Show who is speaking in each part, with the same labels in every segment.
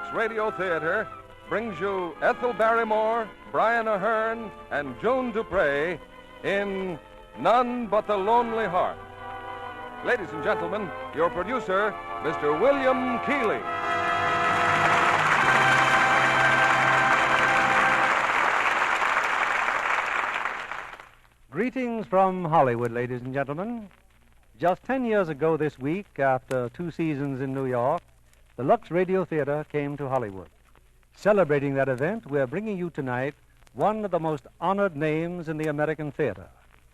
Speaker 1: Lux Radio Theater brings you Ethel Barrymore, Brian Ahern, and Joan Dupre in None But the Lonely Heart. Ladies and gentlemen, your producer, Mr. William Keighley.
Speaker 2: Greetings from Hollywood, ladies and gentlemen. Just 10 years ago this week, after 2 seasons in New York, the Lux Radio Theater came to Hollywood. Celebrating that event, we're bringing you tonight one of the most honored names in the American theater,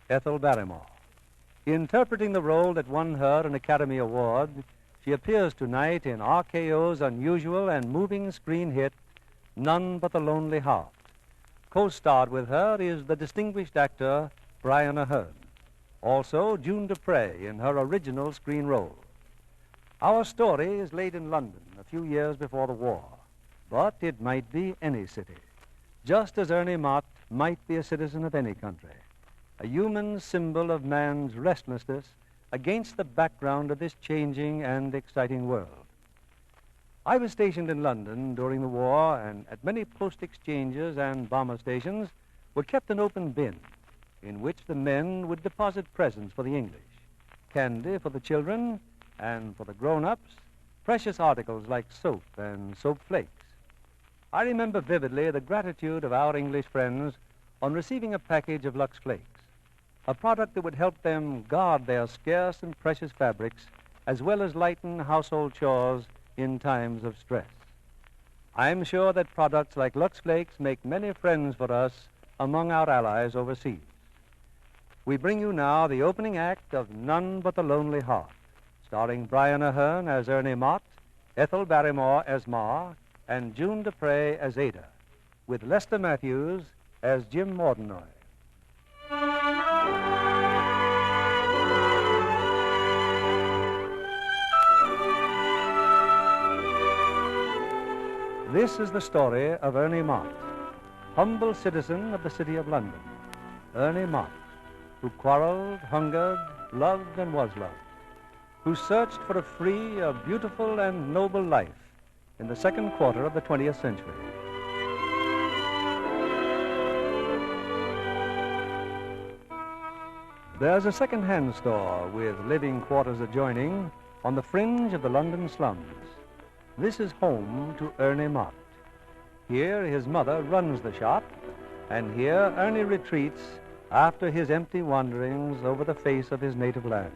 Speaker 2: Ethel Barrymore. Interpreting the role that won her an Academy Award, she appears tonight in RKO's unusual and moving screen hit, None But the Lonely Heart. Co-starred with her is the distinguished actor Brian Ahern. Also, June Dupre in her original screen role. Our story is laid in London a few years before the war, but it might be any city, just as Ernie Mott might be a citizen of any country, a human symbol of man's restlessness against the background of this changing and exciting world. I was stationed in London during the war, and at many post exchanges and bomber stations were kept an open bin in which the men would deposit presents for the English, candy for the children, and for the grown-ups, precious articles like soap and soap flakes. I remember vividly the gratitude of our English friends on receiving a package of Lux Flakes, a product that would help them guard their scarce and precious fabrics as well as lighten household chores in times of stress. I'm sure that products like Lux Flakes make many friends for us among our allies overseas. We bring you now the opening act of None But the Lonely Heart, starring Brian Ahern as Ernie Mott, Ethel Barrymore as Ma, and June Dupre as Ada, with Lester Matthews as Jim Mordenoy. This is the story of Ernie Mott, humble citizen of the city of London. Ernie Mott, who quarreled, hungered, loved, and was loved, who searched for a free, a beautiful, and noble life in the second quarter of the 20th century. There's a second-hand store with living quarters adjoining on the fringe of the London slums. This is home to Ernie Mott. Here his mother runs the shop, and here Ernie retreats after his empty wanderings over the face of his native land.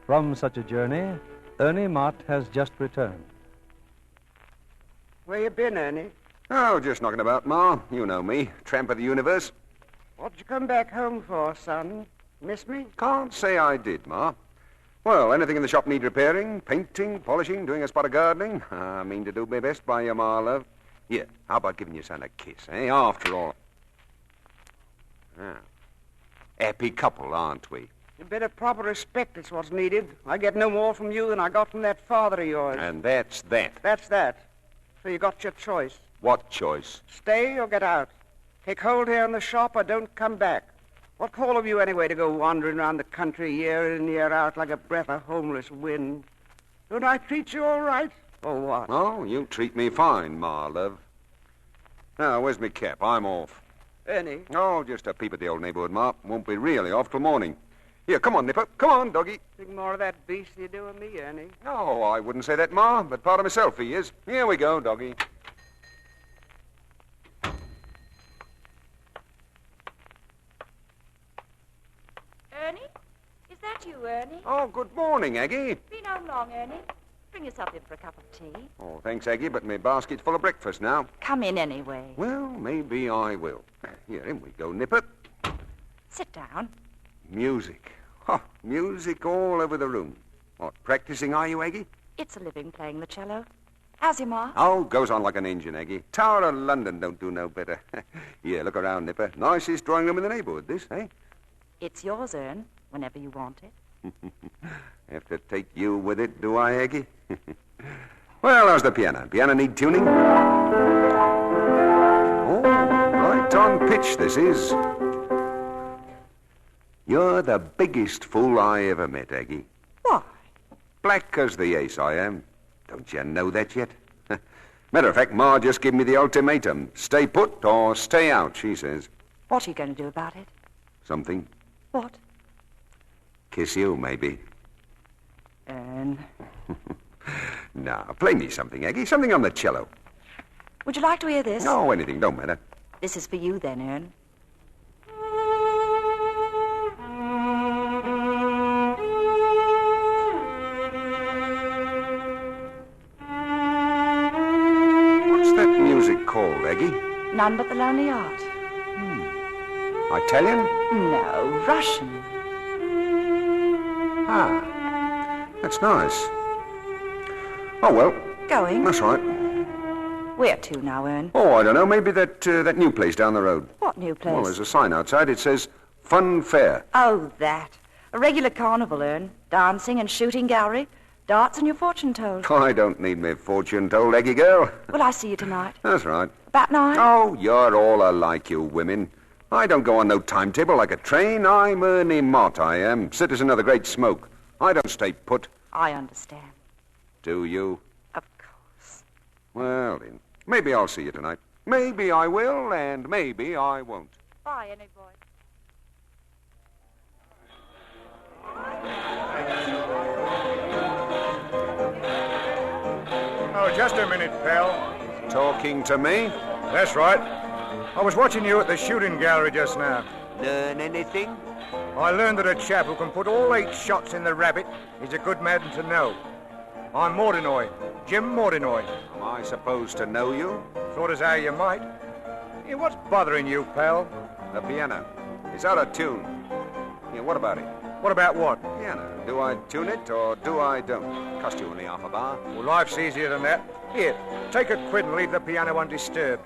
Speaker 2: From such a journey, Ernie Mott has just returned.
Speaker 3: Where you been, Ernie?
Speaker 4: Oh, just knocking about, Ma. You know me, tramp of the universe.
Speaker 3: What'd you come back home for, son? Miss me?
Speaker 4: Can't say I did, Ma. Well, anything in the shop need repairing, painting, polishing, doing a spot of gardening? I mean to do my best by you, Ma, love. Here, how about giving your son a kiss, eh? After all. Ah. Happy couple, aren't we?
Speaker 3: A bit of proper respect is what's needed. I get no more from you than I got from that father of yours.
Speaker 4: And that's that.
Speaker 3: That's that. So you got your choice.
Speaker 4: What choice?
Speaker 3: Stay or get out. Take hold here in the shop or don't come back. What call have you anyway to go wandering around the country year in, year out like a breath of homeless wind? Don't I treat you all right, or what?
Speaker 4: Oh, you treat me fine, Ma, love. Now, where's my cap? I'm off.
Speaker 3: Ernie?
Speaker 4: Oh, just a peep at the old neighborhood, Ma. Won't be really off till morning. Here, come on, Nipper. Come on, doggy.
Speaker 3: Think more of that beast you do with me, Ernie.
Speaker 4: No, I wouldn't say that, Ma, but part of myself he is. Here we go, doggy.
Speaker 5: Ernie? Is that you, Ernie?
Speaker 4: Oh, good morning, Aggie.
Speaker 5: Been home long, Ernie? Bring us up in for a cup of tea.
Speaker 4: Oh, thanks, Aggie, but my basket's full of breakfast now.
Speaker 5: Come in anyway.
Speaker 4: Well, maybe I will. Here, in we go, Nipper.
Speaker 5: Sit down.
Speaker 4: Music. Oh, music all over the room. What, practicing are you, Aggie?
Speaker 5: It's a living playing the cello. How's your ma?
Speaker 4: Oh, goes on like an engine, Aggie. Tower of London don't do no better. Here, look around, Nipper. Nicest drawing room in the neighborhood, this, eh?
Speaker 5: It's yours, Ern, whenever you want it.
Speaker 4: Have to take you with it, do I, Aggie? Well, how's the piano? Piano need tuning? Oh, right on pitch this is. You're the biggest fool I ever met, Aggie.
Speaker 5: Why?
Speaker 4: Black as the ace I am. Don't you know that yet? Matter of fact, Ma just gave me the ultimatum. Stay put or stay out, she says.
Speaker 5: What are you going to do about it?
Speaker 4: Something.
Speaker 5: What?
Speaker 4: Kiss you, maybe.
Speaker 5: Ern.
Speaker 4: Now, play me something, Aggie. Something on the cello.
Speaker 5: Would you like to hear this?
Speaker 4: No, anything. Don't matter.
Speaker 5: This is for you then, Ern.
Speaker 4: What's that music called, Aggie?
Speaker 5: None But the Lonely Heart.
Speaker 4: Italian?
Speaker 5: No, Russian.
Speaker 4: Ah, that's nice. Oh, well,
Speaker 5: Going?
Speaker 4: that's right.
Speaker 5: Where to now, Ern?
Speaker 4: Oh, I don't know. Maybe that new place down the road.
Speaker 5: What new place?
Speaker 4: Well, there's a sign outside. It says, Fun Fair.
Speaker 5: Oh, that. A regular carnival, Ern. Dancing and shooting gallery. Darts and your fortune told.
Speaker 4: I don't need me fortune told, Eggy girl.
Speaker 5: Will I see you tonight?
Speaker 4: That's right.
Speaker 5: About 9?
Speaker 4: Oh, you're all alike, you women. I don't go on no timetable like a train. I'm Ernie Mott, I am. Citizen of the Great Smoke. I don't stay put.
Speaker 5: I understand.
Speaker 4: Do you?
Speaker 5: Of course.
Speaker 4: Well, then, maybe I'll see you tonight. Maybe I will, and maybe I won't.
Speaker 5: Bye, Ernie boy.
Speaker 6: Oh, just a minute, pal.
Speaker 4: Talking to me?
Speaker 6: That's right. I was watching you at the shooting gallery just now.
Speaker 4: Learn anything?
Speaker 6: I learned that a chap who can put all 8 shots in the rabbit is a good man to know. I'm Mordinoy, Jim Mordinoy.
Speaker 4: Am I supposed to know you?
Speaker 6: Thought as how you might. Hey, what's bothering you, pal?
Speaker 4: The piano. It's out of tune. Yeah, what about it?
Speaker 6: What about what?
Speaker 4: Piano. Do I tune it or do I don't? Cost you only half a bar.
Speaker 6: Well, life's easier than that. Here, take a quid and leave the piano undisturbed.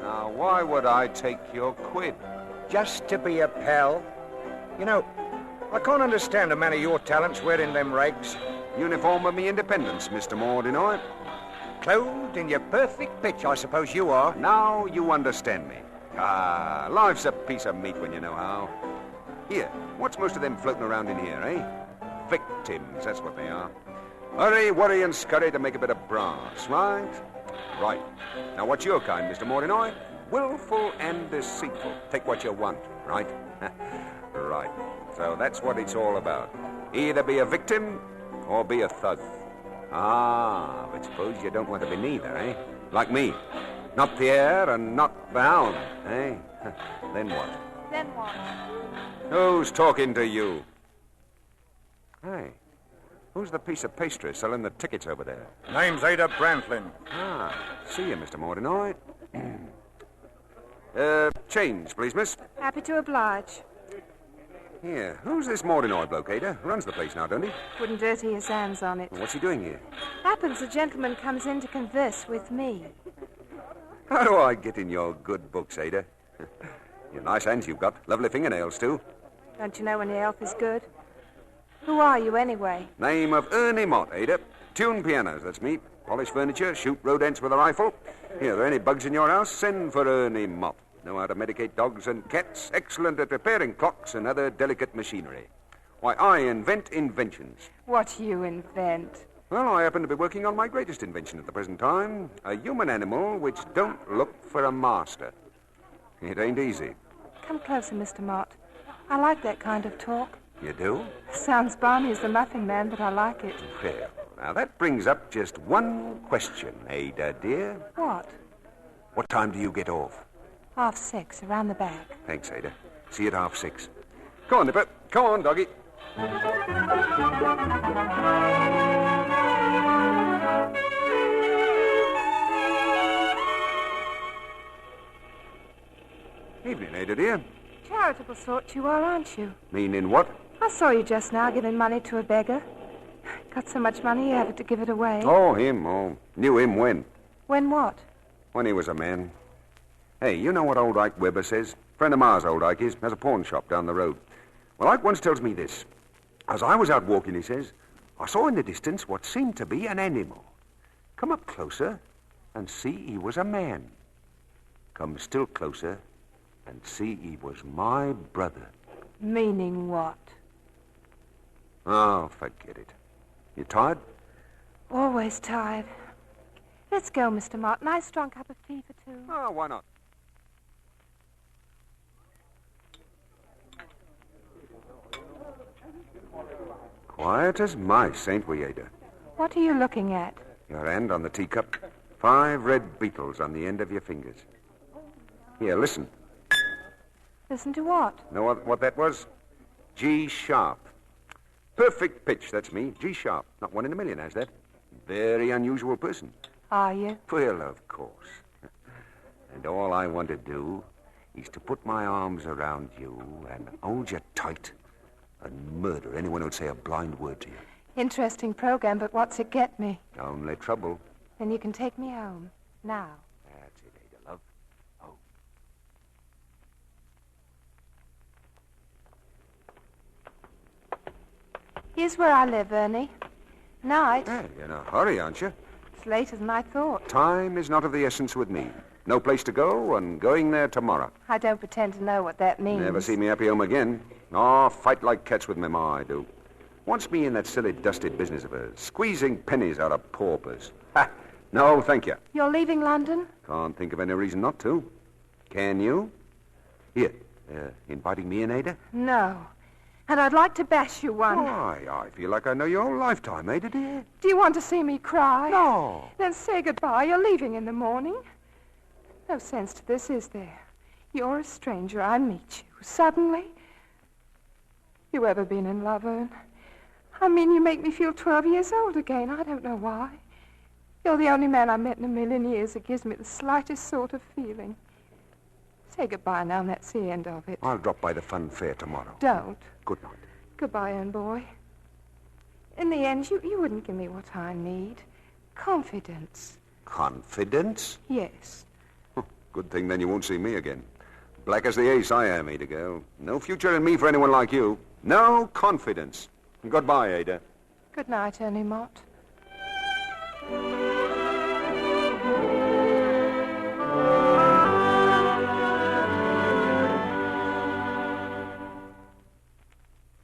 Speaker 4: Now, why would I take your quid?
Speaker 6: Just to be a pal. You know, I can't understand a man of your talents wearing them rags.
Speaker 4: Uniform of me independence, Mr. Mordinoy.
Speaker 6: Clothed in your perfect pitch, I suppose you are.
Speaker 4: Now you understand me. Ah, life's a piece of meat when you know how. Here, what's most of them floating around in here, eh? Victims, that's what they are. Hurry, worry, and scurry to make a bit of brass, right? Right. Now, what's your kind, Mr. Mordinoy? Willful and deceitful. Take what you want, right? Right. So that's what it's all about. Either be a victim or be a thug. Ah, but suppose you don't want to be neither, eh? Like me. Not the heir and not the hound, eh? Then what?
Speaker 5: Then what?
Speaker 4: Who's talking to you? Hey, who's the piece of pastry selling the tickets over there?
Speaker 6: Name's Ada Brantlin.
Speaker 4: Ah, see you, Mr. Mordinoy. Change, please, miss.
Speaker 7: Happy to oblige.
Speaker 4: Here, who's this Mordinoy bloke, Ada? Runs the place now, don't he?
Speaker 7: Wouldn't dirty his hands on it.
Speaker 4: What's he doing here?
Speaker 7: Happens a gentleman comes in to converse with me.
Speaker 4: How do I get in your good books, Ada? Your nice hands you've got. Lovely fingernails, too.
Speaker 7: Don't you know when your health is good? Who are you, anyway?
Speaker 4: Name of Ernie Mott, Ada. Tune pianos, that's me. Polish furniture, shoot rodents with a rifle. Here, are there any bugs in your house? Send for Ernie Mott. Know how to medicate dogs and cats. Excellent at repairing clocks and other delicate machinery. Why, I invent inventions.
Speaker 7: What do you invent?
Speaker 4: Well, I happen to be working on my greatest invention at the present time. A human animal which don't look for a master. It ain't easy.
Speaker 7: Come closer, Mr. Mott. I like that kind of talk.
Speaker 4: You do?
Speaker 7: Sounds balmy as the Muffin Man, but I like it.
Speaker 4: Well, now that brings up just one question, Ada, dear.
Speaker 7: What?
Speaker 4: What time do you get off?
Speaker 7: 6:30, around the back.
Speaker 4: Thanks, Ada. See you at 6:30. Come on, Nipper. Come on, doggy. Evening, Ada, dear.
Speaker 7: Charitable sort you are, aren't you?
Speaker 4: Meaning what?
Speaker 7: I saw you just now giving money to a beggar. Got so much money you had to give it away.
Speaker 4: Oh, him. Oh, knew him when?
Speaker 7: When what?
Speaker 4: When he was a man. Hey, you know what old Ike Webber says? Friend of Ma's, old Ike is. Has a pawn shop down the road. Well, Ike once tells me this. As I was out walking, he says, I saw in the distance what seemed to be an animal. Come up closer and see he was a man. Come still closer and see he was my brother.
Speaker 7: Meaning what?
Speaker 4: Oh, forget it. You tired?
Speaker 7: Always tired. Let's go, Mr. Mott. Nice strong cup of tea for two.
Speaker 4: Oh, why not? Quiet as mice, ain't we, Ada?
Speaker 7: What are you looking at?
Speaker 4: Your hand on the teacup. 5 red beetles on the end of your fingers. Here, listen.
Speaker 7: Listen to what?
Speaker 4: Know what that was? G sharp. Perfect pitch, that's me. G sharp. Not 1 in a million has that. Very unusual person.
Speaker 7: Are you?
Speaker 4: Well, of course. And all I want to do is to put my arms around you and hold you tight and murder anyone who'd say a blind word to you.
Speaker 7: Interesting program, but what's it get me?
Speaker 4: Only trouble.
Speaker 7: Then you can take me home. Now.
Speaker 4: That's it, Ada, love. Oh.
Speaker 7: Here's where I live, Ernie. Night.
Speaker 4: Hey, you're in a hurry, aren't you?
Speaker 7: It's later than I thought.
Speaker 4: Time is not of the essence with me. No place to go, and going there tomorrow.
Speaker 7: I don't pretend to know what that means.
Speaker 4: Never see me happy home again. Oh, fight like cats with my ma, I do. Wants me in that silly, dusty business of hers, squeezing pennies out of paupers. Ha! No, thank you.
Speaker 7: You're leaving London?
Speaker 4: Can't think of any reason not to. Can you? Here, inviting me in, Ada?
Speaker 7: No. And I'd like to bash you one.
Speaker 4: Why, I feel like I know your whole lifetime, Ada, dear.
Speaker 7: Do you want to see me cry?
Speaker 4: No.
Speaker 7: Then say goodbye. You're leaving in the morning. No sense to this, is there? You're a stranger. I meet you. Suddenly. You ever been in love, Ern? I mean, you make me feel 12 years old again. I don't know why. You're the only man I've met in a million years that gives me the slightest sort of feeling. Say goodbye now, and that's the end of it.
Speaker 4: I'll drop by the fun fair tomorrow.
Speaker 7: Don't.
Speaker 4: Good night.
Speaker 7: Goodbye, Ern boy. In the end, you wouldn't give me what I need. Confidence.
Speaker 4: Confidence?
Speaker 7: Yes.
Speaker 4: Good thing then you won't see me again. Black as the ace I am, Ada girl. No future in me for anyone like you. No confidence. Goodbye, Ada.
Speaker 7: Good night, Ernie Mott.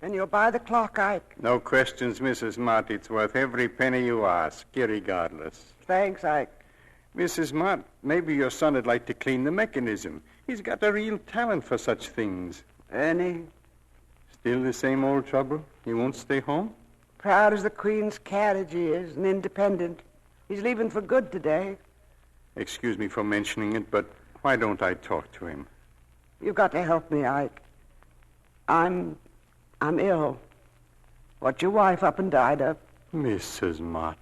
Speaker 3: Then you'll buy the clock, Ike.
Speaker 8: No questions, Mrs. Mott. It's worth every penny you ask, irregardless.
Speaker 3: Thanks, Ike.
Speaker 8: Mrs. Mott, maybe your son would like to clean the mechanism. He's got a real talent for such things.
Speaker 3: Ernie?
Speaker 8: Still the same old trouble? He won't stay home?
Speaker 3: Proud as the Queen's carriage he is, and independent. He's leaving for good today.
Speaker 8: Excuse me for mentioning it, but why don't I talk to him?
Speaker 3: You've got to help me, Ike. I'm ill. What your wife up and died of.
Speaker 8: Mrs. Mott.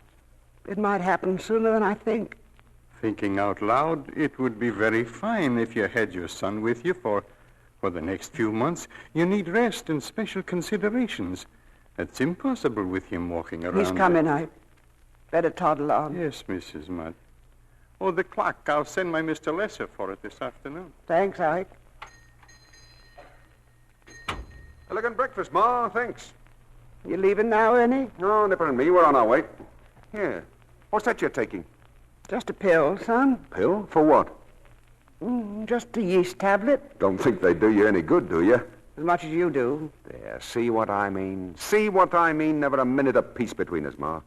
Speaker 3: It might happen sooner than I think.
Speaker 8: Thinking out loud, it would be very fine if you had your son with you for the next few months. You need rest and special considerations. It's impossible with him walking around.
Speaker 3: He's coming, Ike. Better toddle on.
Speaker 8: Yes, Mrs. Mott. Oh, the clock. I'll send my Mr. Lesser for it this afternoon.
Speaker 3: Thanks, Ike.
Speaker 4: Elegant breakfast, Ma. Thanks.
Speaker 3: You leaving now, Ernie?
Speaker 4: No, Nipper and me, we're on our way. Here. What's that you're taking?
Speaker 3: Just a pill, son.
Speaker 4: Pill? For what?
Speaker 3: Just a yeast tablet.
Speaker 4: Don't think they do you any good, do you?
Speaker 3: As much as you do.
Speaker 4: There, see what I mean? See what I mean? Never a minute of peace between us, Ma.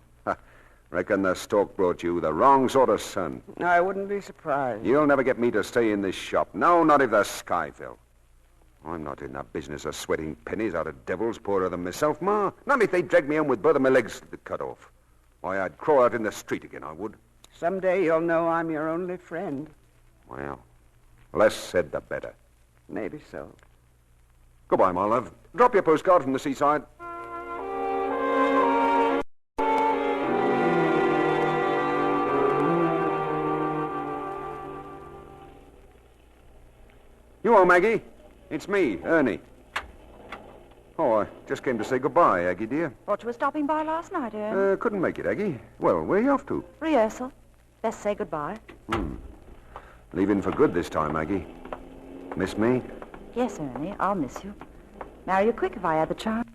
Speaker 4: Reckon the stork brought you the wrong sort of son.
Speaker 3: I wouldn't be surprised.
Speaker 4: You'll never get me to stay in this shop. No, not if the sky fell. I'm not in the business of sweating pennies out of devils poorer than myself, Ma. Not if they dragged me home with both of my legs cut off. Why, I'd crawl out in the street again, I would.
Speaker 3: Someday you'll know I'm your only friend.
Speaker 4: Well, less said the better.
Speaker 3: Maybe so.
Speaker 4: Goodbye, my love. Drop your postcard from the seaside. You are Maggie? It's me, Ernie. Oh, I just came to say goodbye, Aggie, dear.
Speaker 5: Thought you were stopping by last night, Ern.
Speaker 4: Couldn't make it, Aggie. Well, where are you off to?
Speaker 5: Rehearsal. Best say goodbye.
Speaker 4: Leaving for good this time, Aggie. Miss me?
Speaker 5: Yes, Ernie, I'll miss you. Marry you quick if I had the chance.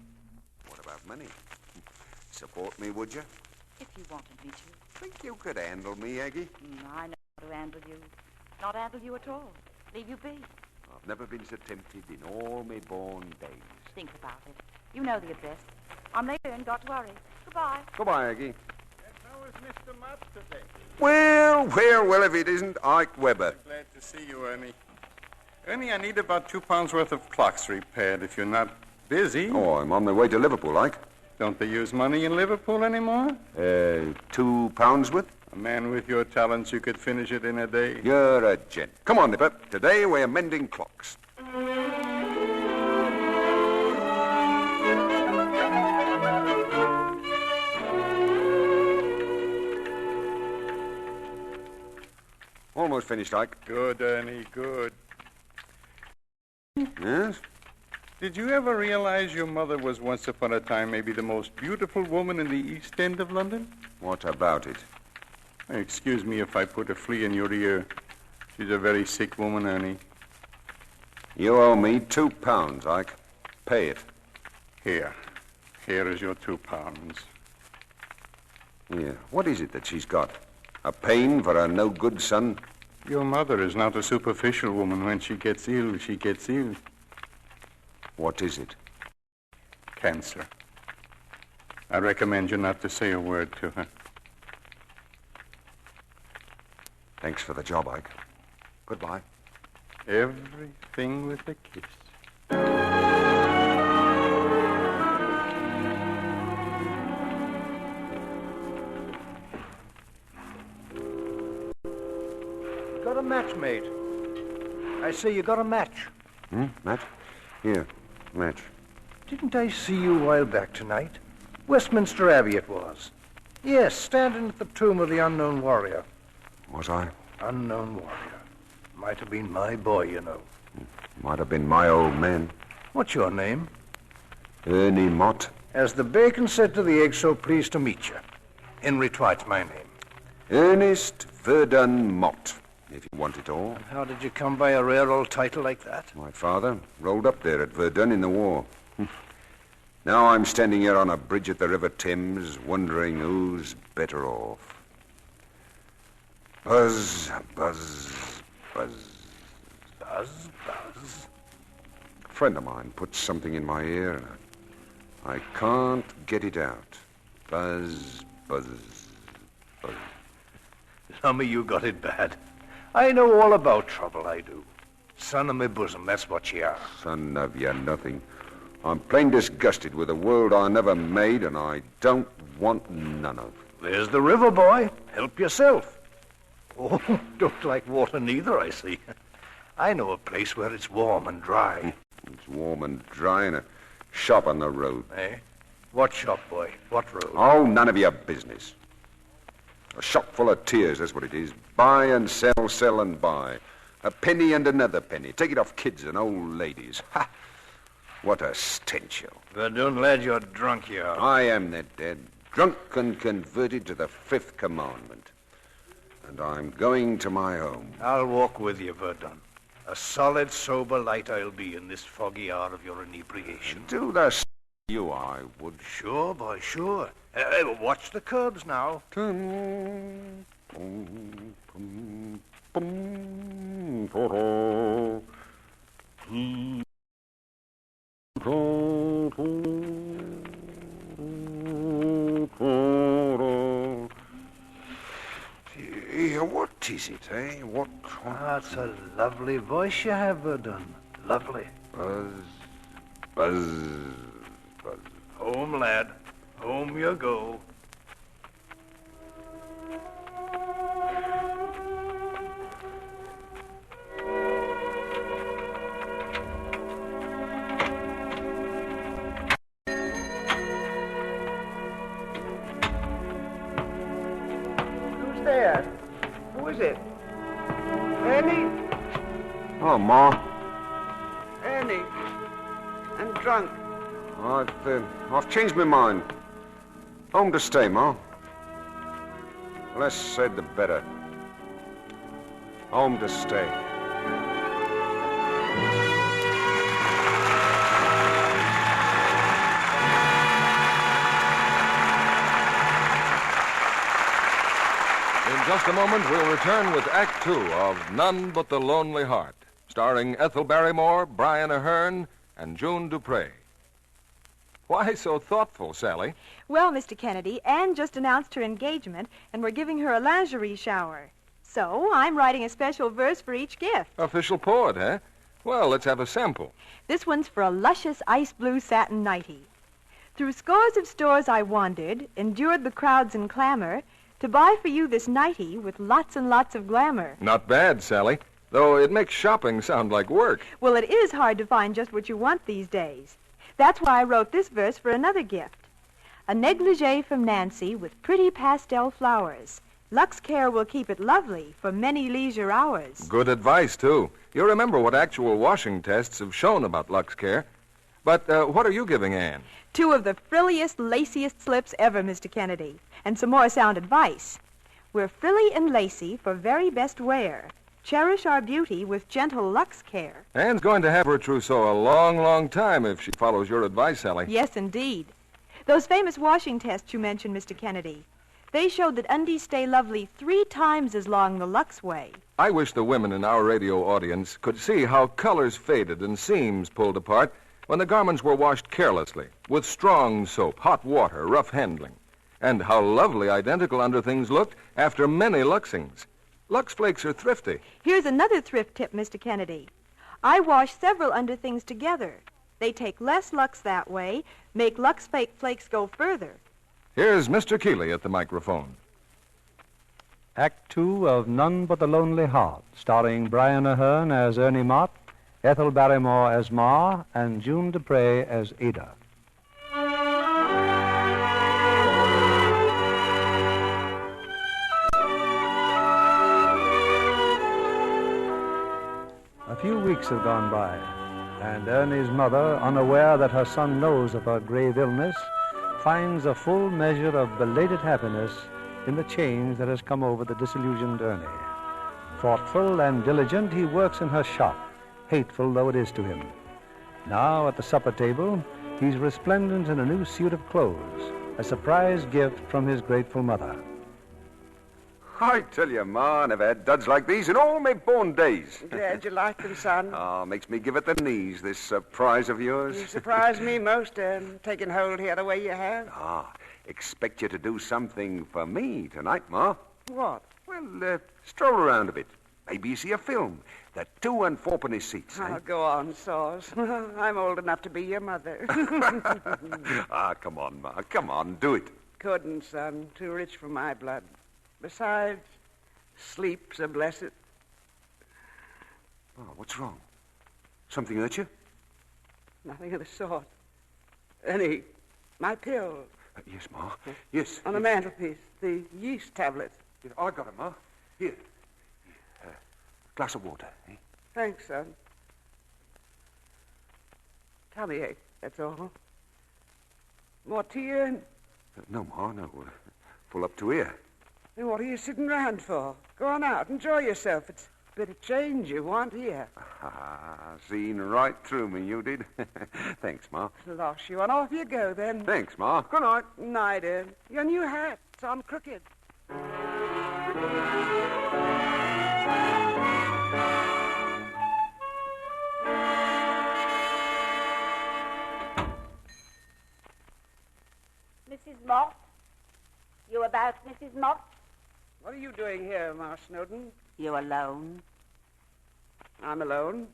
Speaker 4: What about money? Support me, would you?
Speaker 5: If you wanted me to.
Speaker 4: Think you could handle me, Aggie?
Speaker 5: I know how to handle you. Not handle you at all. Leave you be.
Speaker 4: I've never been so tempted in all my born days.
Speaker 5: Think about it. You know the address. I'm later and got to hurry. Goodbye.
Speaker 4: Goodbye, Aggie.
Speaker 8: That's how is Mr. Mott today?
Speaker 4: Well, if it isn't Ike Weber.
Speaker 8: Glad to see you, Ernie. Ernie, I need about 2 pounds worth of clocks repaired if you're not busy.
Speaker 4: Oh, I'm on my way to Liverpool, Ike.
Speaker 8: Don't they use money in Liverpool anymore?
Speaker 4: 2 pounds worth?
Speaker 8: A man with your talents, you could finish it in a day.
Speaker 4: You're a gent. Come on, Nipper. Today we're mending clocks. Almost finished, Ike.
Speaker 8: Good, Ernie, good.
Speaker 4: Yes?
Speaker 8: Did you ever realize your mother was once upon a time maybe the most beautiful woman in the East End of London?
Speaker 4: What about it?
Speaker 8: Excuse me if I put a flea in your ear. She's a very sick woman, Ernie.
Speaker 4: You owe me 2 pounds, Ike. Pay it.
Speaker 8: Here. Here is your 2 pounds.
Speaker 4: Yeah. What is it that she's got? A pain for her no-good son?
Speaker 8: Your mother is not a superficial woman. When she gets ill, she gets ill.
Speaker 4: What is it?
Speaker 8: Cancer. I recommend you not to say a word to her.
Speaker 4: Thanks for the job, Ike. Goodbye.
Speaker 8: Everything with a kiss.
Speaker 9: Got a match, mate. I say you got a match.
Speaker 4: Match? Here, match.
Speaker 9: Didn't I see you a while back tonight? Westminster Abbey it was. Yes, standing at the tomb of the unknown warrior.
Speaker 4: Was I?
Speaker 9: Unknown warrior. Might have been my boy, you know.
Speaker 4: Might have been my old man.
Speaker 9: What's your name?
Speaker 4: Ernie Mott.
Speaker 9: As the bacon said to the egg, so pleased to meet you. Henry Twite's my name.
Speaker 4: Ernest Verdun Mott, if you want it all.
Speaker 9: And how did you come by a rare old title like that?
Speaker 4: My father rolled up there at Verdun in the war. Now I'm standing here on a bridge at the River Thames, wondering who's better off. Buzz, buzz, buzz.
Speaker 9: Buzz, buzz.
Speaker 4: A friend of mine put something in my ear, and I can't get it out. Buzz, buzz, buzz.
Speaker 9: Lummy, you got it bad. I know all about trouble, I do. Son of my bosom, that's what you are.
Speaker 4: Son of you nothing. I'm plain disgusted with a world I never made, and I don't want none of.
Speaker 9: There's the river, boy. Help yourself. Oh, don't like water neither, I see. I know a place where it's warm and dry.
Speaker 4: It's warm and dry in a shop on the road.
Speaker 9: Eh? What shop, boy? What road?
Speaker 4: Oh, none of your business. A shop full of tears, that's what it is. Buy and sell, sell and buy. A penny and another penny. Take it off kids and old ladies. Ha! What a stench, you.
Speaker 9: Verdun, lad, you're drunk, you are.
Speaker 4: I am that dead. Drunk and converted to the 5th commandment. And I'm going to my home.
Speaker 9: I'll walk with you, Verdun. A solid, sober light I'll be in this foggy hour of your inebriation.
Speaker 4: Do the you, I would.
Speaker 9: Sure, boy, sure. Watch the curbs now.
Speaker 4: Yeah, what is it, eh? What?
Speaker 9: It's a lovely voice you have, Verdun. Lovely.
Speaker 4: Buzz, buzz, buzz.
Speaker 9: Home, lad. Home you go. Who's there? Who is it? Ernie?
Speaker 4: Oh, Ma.
Speaker 3: Ernie. I'm drunk.
Speaker 4: I've changed my mind. Home to stay, Ma. Less said, the better. Home to stay.
Speaker 1: In just a moment, we'll return with Act Two of None But the Lonely Heart, starring Ethel Barrymore, Brian Ahern, and June Dupre. Why so thoughtful, Sally?
Speaker 10: Well, Mr. Kennedy, Anne just announced her engagement, and we're giving her a lingerie shower. So I'm writing a special verse for each gift.
Speaker 1: Official poet, eh? Well, let's have a sample.
Speaker 10: This one's for a luscious ice blue satin nightie. Through scores of stores I wandered, endured the crowds and clamor, to buy for you this nightie with lots and lots of glamour.
Speaker 1: Not bad, Sally. Though it makes shopping sound like work.
Speaker 10: Well, it is hard to find just what you want these days. That's why I wrote this verse for another gift. A negligee from Nancy with pretty pastel flowers. Lux Care will keep it lovely for many leisure hours.
Speaker 1: Good advice, too. You remember what actual washing tests have shown about Lux Care. But what are you giving Anne?
Speaker 10: 2 of the frilliest, laciest slips ever, Mr. Kennedy, and some more sound advice. We're frilly and lacy for very best wear. Cherish our beauty with gentle Lux Care.
Speaker 1: Anne's going to have her trousseau a long, long time if she follows your advice, Sally.
Speaker 10: Yes, indeed. Those famous washing tests you mentioned, Mr. Kennedy, they showed that undies stay lovely 3 times as long the Lux way.
Speaker 1: I wish the women in our radio audience could see how colors faded and seams pulled apart when the garments were washed carelessly, with strong soap, hot water, rough handling, and how lovely identical underthings looked after many Luxings. Lux Flakes are thrifty.
Speaker 10: Here's another thrift tip, Mr. Kennedy. I wash several underthings together. They take less Lux that way, make Lux Flakes go further.
Speaker 1: Here's Mr. Keeley at the microphone.
Speaker 2: Act 2 of None But the Lonely Heart, starring Brian Ahern as Ernie Mott, Ethel Barrymore as Ma, and June Dupre as Ada. A few weeks have gone by, and Ernie's mother, unaware that her son knows of her grave illness, finds a full measure of belated happiness in the change that has come over the disillusioned Ernie. Thoughtful and diligent, he works in her shop, hateful though it is to him. Now, at the supper table, he's resplendent in a new suit of clothes, a surprise gift from his grateful mother.
Speaker 4: I tell you, Ma, I never had duds like these in all my born days.
Speaker 3: Glad you like them, son.
Speaker 4: Oh, makes me give it the knees, this surprise of yours.
Speaker 3: You surprise me most, taking hold here the way you have.
Speaker 4: Ah, expect you to do something for me tonight, Ma.
Speaker 3: What?
Speaker 4: Well, stroll around a bit. Maybe you see a film. The 2 and 4 seats.
Speaker 3: Oh, go on, Saws. I'm old enough to be your mother.
Speaker 4: Come on, Ma. Come on, do it.
Speaker 3: Couldn't, son. Too rich for my blood. Besides, sleep's a blessed.
Speaker 4: Oh, what's wrong? Something hurt you?
Speaker 3: Nothing of the sort. Ernie, my pill.
Speaker 4: Yes, Ma. Yes.
Speaker 3: On the mantelpiece, the yeast tablets.
Speaker 4: Yeah, I got it, Ma. Here. Glass of water, eh?
Speaker 3: Thanks, son. Tummy ache, that's all. More tea, Ern?
Speaker 4: No, Ma, no. Full up to here.
Speaker 3: Then what are you sitting round for? Go on out, enjoy yourself. It's a bit of change you want here.
Speaker 4: Seen right through me, you did. Thanks, Ma.
Speaker 3: Slosh you, and off you go, then.
Speaker 4: Thanks, Ma. Good night.
Speaker 3: Night, Ern. Your new hat's on crooked.
Speaker 11: Mrs. Mott? You about, Mrs. Mott?
Speaker 3: What are you doing here, Ma Snowden?
Speaker 11: You alone?
Speaker 3: I'm alone.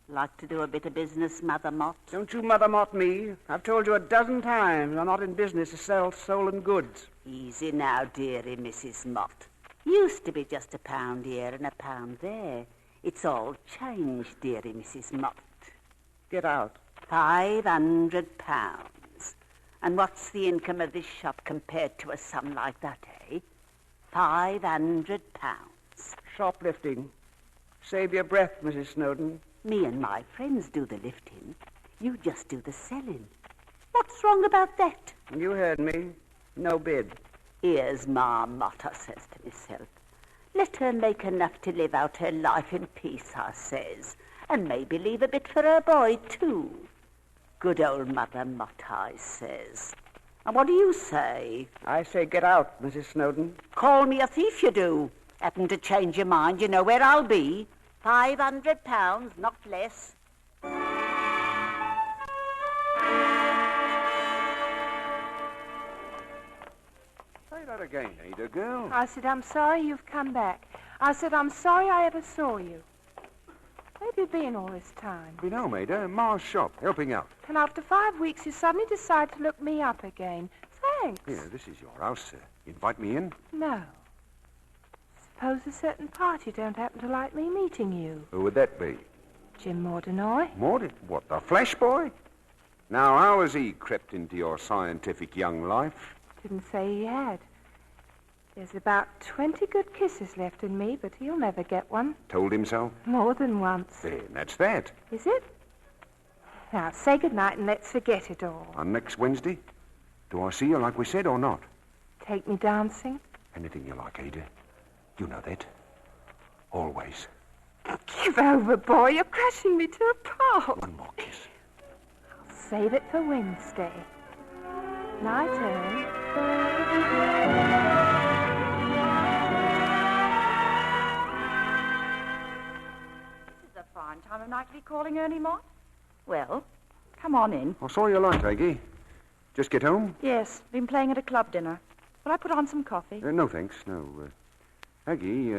Speaker 11: Like to do a bit of business, Mother Mott?
Speaker 3: Don't you Mother Mott me. I've told you a dozen times I'm not in business to sell stolen goods.
Speaker 11: Easy now, dearie Mrs. Mott. Used to be just a pound here and a pound there. It's all changed, dearie Mrs. Mott.
Speaker 3: Get out.
Speaker 11: £500. And what's the income of this shop compared to a sum like that, eh? £500.
Speaker 3: Shoplifting. Save your breath, Mrs. Snowden.
Speaker 11: Me and my friends do the lifting. You just do the selling. What's wrong about that?
Speaker 3: You heard me. No bid.
Speaker 11: Here's Ma Mott, I says to myself. Let her make enough to live out her life in peace, I says. And maybe leave a bit for her boy, too. Good old Mother Mott, I says. And what do you say?
Speaker 3: I say get out, Mrs. Snowden.
Speaker 11: Call me a thief, you do. Happen to change your mind, you know where I'll be. £500, not less.
Speaker 4: that again, Ada, girl.
Speaker 7: I said, I'm sorry you've come back. I said, I'm sorry I ever saw you. Where have you been all this time?
Speaker 4: Been home, Ada. Ma's shop, helping out.
Speaker 7: And after 5 weeks, you suddenly decide to look me up again. Thanks.
Speaker 4: Yeah, this is your house, sir. Invite me in?
Speaker 7: No. Suppose a certain party don't happen to like me meeting you.
Speaker 4: Who would that be?
Speaker 7: Jim Mordenoy.
Speaker 4: What, the Flash boy? Now, how has he crept into your scientific young life?
Speaker 7: Didn't say he had. There's about 20 good kisses left in me, but he'll never get one.
Speaker 4: Told him so?
Speaker 7: More than once.
Speaker 4: Then that's that.
Speaker 7: Is it? Now, say goodnight and let's forget it all.
Speaker 4: On next Wednesday? Do I see you like we said or not?
Speaker 7: Take me dancing?
Speaker 4: Anything you like, Ada. You know that. Always.
Speaker 7: Give over, boy. You're crashing me to a pulp.
Speaker 4: One more kiss.
Speaker 7: I'll save it for Wednesday. Night, Ern.
Speaker 5: This is a fine time of night to be calling Ernie Mott. Well, come on in.
Speaker 4: I saw you light, Aggie. Just get home?
Speaker 5: Yes, been playing at a club dinner. Will I put on some coffee?
Speaker 4: No, thanks. No. Aggie,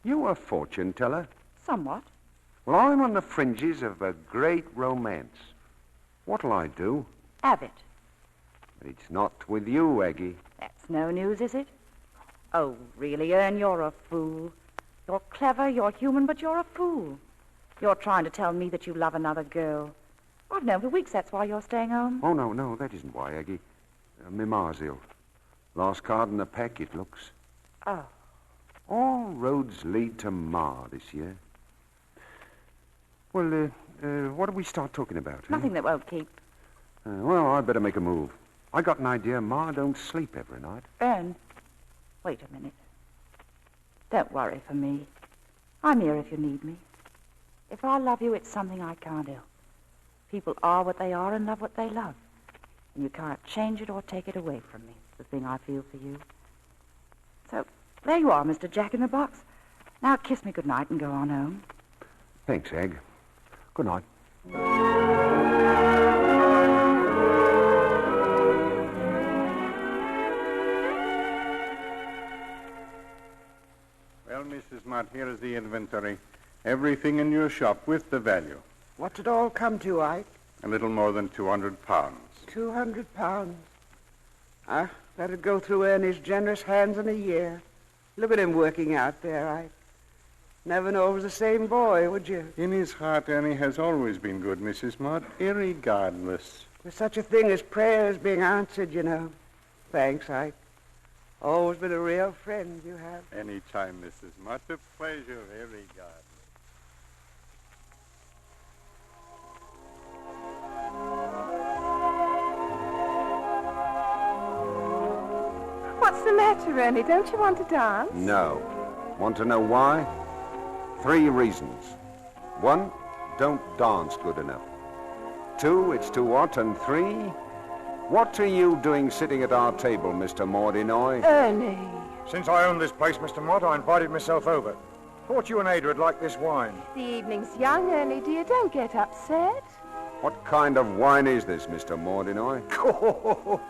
Speaker 4: you a fortune teller?
Speaker 5: Somewhat.
Speaker 4: Well, I'm on the fringes of a great romance. What'll I do?
Speaker 5: Have it.
Speaker 4: But it's not with you, Aggie.
Speaker 5: That's no news, is it? Oh, really, Ern, you're a fool. You're clever, you're human, but you're a fool. You're trying to tell me that you love another girl. I've known for weeks that's why you're staying home.
Speaker 4: Oh, no, that isn't why, Aggie. My ma's ill. Last card in the pack, it looks.
Speaker 5: Oh.
Speaker 4: All roads lead to Ma this year. Well, what do we start talking about?
Speaker 5: Nothing that won't keep.
Speaker 4: Well, I'd better make a move. I got an idea Ma don't sleep every night.
Speaker 5: Ern, wait a minute. Don't worry for me. I'm here if you need me. If I love you, it's something I can't help. People are what they are and love what they love. And you can't change it or take it away from me. It's the thing I feel for you. So, there you are, Mr. Jack-in-the-Box. Now kiss me goodnight and go on home.
Speaker 4: Thanks, Egg. Good night.
Speaker 8: Well, Mrs. Mott, here is the inventory. Everything in your shop with the value.
Speaker 3: What's it all come to, Ike?
Speaker 8: A little more than 200 pounds.
Speaker 3: 200 pounds. That'd go through Ernie's generous hands in a year. Look at him working out there, Ike. Never know it was the same boy, would you?
Speaker 8: In his heart, Ernie has always been good, Mrs. Mott, irregardless.
Speaker 3: There's such a thing as prayers being answered, you know. Thanks, Ike. Always been a real friend, you have.
Speaker 8: Any time, Mrs. Mott. A pleasure, irregardless.
Speaker 7: What's the matter, Ernie? Don't you want to dance?
Speaker 4: No. Want to know why? 3 reasons. 1, don't dance good enough. 2, it's too hot. And 3, what are you doing sitting at our table, Mr. Mordenoy?
Speaker 7: Ernie.
Speaker 6: Since I own this place, Mr. Mott, I invited myself over. Thought you and Ada would like this wine.
Speaker 7: The evening's young, Ernie, dear. Don't get upset.
Speaker 4: What kind of wine is this, Mr. Mordenoy?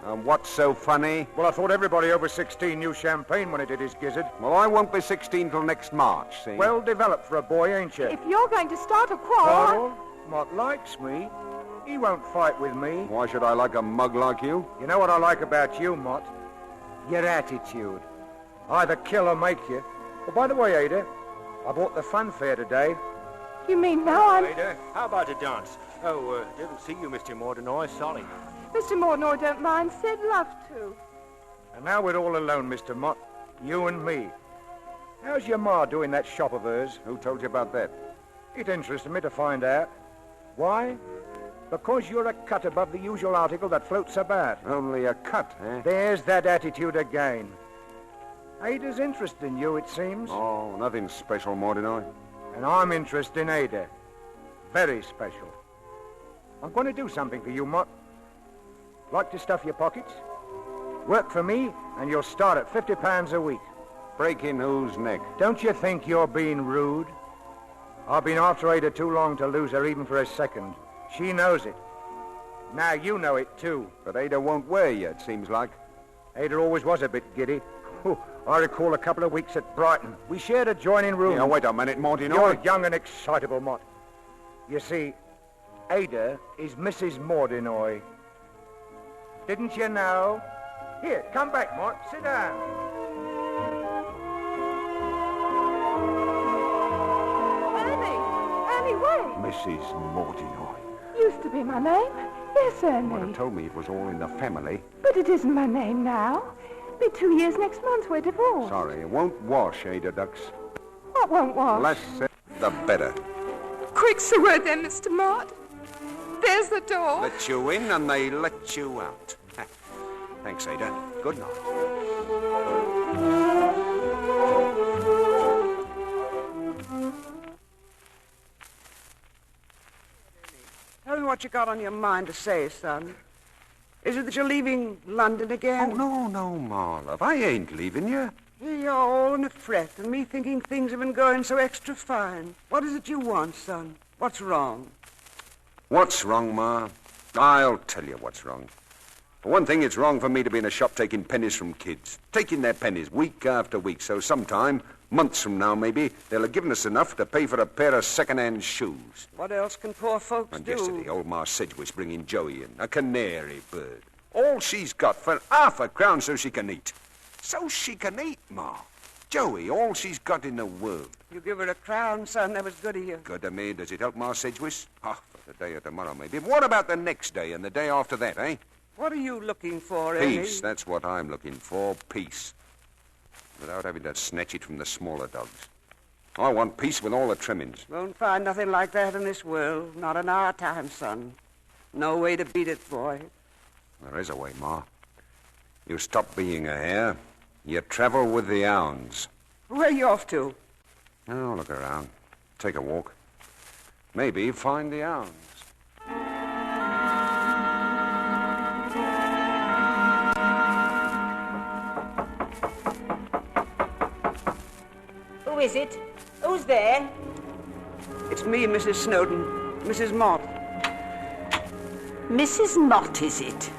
Speaker 4: And what's so funny?
Speaker 6: Well, I thought everybody over 16 knew champagne when it did his gizzard.
Speaker 4: Well, I won't be 16 till next March, see?
Speaker 6: Well developed for a boy, ain't you?
Speaker 7: If you're going to start a quarrel...
Speaker 6: Mott likes me. He won't fight with me.
Speaker 4: Why should I like a mug like you?
Speaker 6: You know what I like about you, Mott? Your attitude. Either kill or make you. Well, by the way, Ada, I bought the fun fair today.
Speaker 7: You mean now I'm...
Speaker 12: Ada, how about a dance? Oh, didn't see you, Mr. Mordenoy. Sorry.
Speaker 7: Mr. Mordenoy don't mind. Said love to.
Speaker 6: And now we're all alone, Mr. Mott. You and me. How's your ma doing that shop of hers?
Speaker 4: Who told you about that?
Speaker 6: It interested me to find out. Why? Because you're a cut above the usual article that floats about.
Speaker 4: Only a cut, eh?
Speaker 6: There's that attitude again. Ada's interested in you, it seems.
Speaker 4: Oh, nothing special, Mordenoy.
Speaker 6: And I'm interested in Ada. Very special. I'm going to do something for you, Mott. Like to stuff your pockets? Work for me, and you'll start at £50 a week.
Speaker 4: Breaking whose neck?
Speaker 6: Don't you think you're being rude? I've been after Ada too long to lose her even for a second. She knows it. Now you know it, too.
Speaker 4: But Ada won't wear you, it seems like.
Speaker 6: Ada always was a bit giddy. I recall a couple of weeks at Brighton. We shared a joining room.
Speaker 4: Now, wait a minute, Monty.
Speaker 6: You're young and excitable, Mott. You see, Ada is Mrs. Mordinoy. Didn't you know? Here, come back, Mott. Sit down.
Speaker 7: Ernie, wait.
Speaker 4: Mrs. Mordinoy.
Speaker 7: Used to be my name. Yes, Ernie.
Speaker 4: Would have told me it was all in the family.
Speaker 7: But it isn't my name now. Be 2 years next month. We're divorced.
Speaker 4: Sorry, it won't wash, Ada Ducks.
Speaker 7: What won't wash?
Speaker 4: Less said, the better.
Speaker 7: Quick's the word then, Mr. Mott. There's the door.
Speaker 4: Let you in and they let you out. Thanks, Ada. Good night.
Speaker 3: Tell me what you got on your mind to say, son. Is it that you're leaving London again?
Speaker 4: Oh, no, Ma, love. I ain't leaving you.
Speaker 3: Here you're all in a fret, and me thinking things have been going so extra fine. What is it you want, son? What's wrong?
Speaker 4: What's wrong, Ma? I'll tell you what's wrong. For one thing, it's wrong for me to be in a shop taking pennies from kids. Taking their pennies week after week, so sometime, months from now maybe, they'll have given us enough to pay for a pair of second-hand shoes.
Speaker 3: What else can poor folks
Speaker 4: And
Speaker 3: do?
Speaker 4: yesterday, old Ma Sedgwick's bringing Joey in, a canary bird. All she's got for £0.50 so she can eat. So she can eat, Ma. Joey, all she's got in the world.
Speaker 3: You give her a crown, son. That was good of you.
Speaker 4: Good of me. Does it help Ma Sedgwick? Oh, for today or tomorrow, maybe. But what about the next day and the day after that, eh?
Speaker 3: What are you looking for, Ernie?
Speaker 4: Peace. That's what I'm looking for. Peace. Without having to snatch it from the smaller dogs. I want peace with all the trimmings.
Speaker 3: Won't find nothing like that in this world. Not in our time, son. No way to beat it, boy.
Speaker 4: There is a way, Ma. You stop being a hare. You travel with the hounds.
Speaker 3: Where are you off to?
Speaker 4: Oh, look around. Take a walk. Maybe find the hounds.
Speaker 11: Who is it? Who's there?
Speaker 3: It's me, Mrs. Snowden. Mrs. Mott.
Speaker 11: Mrs. Mott, is it?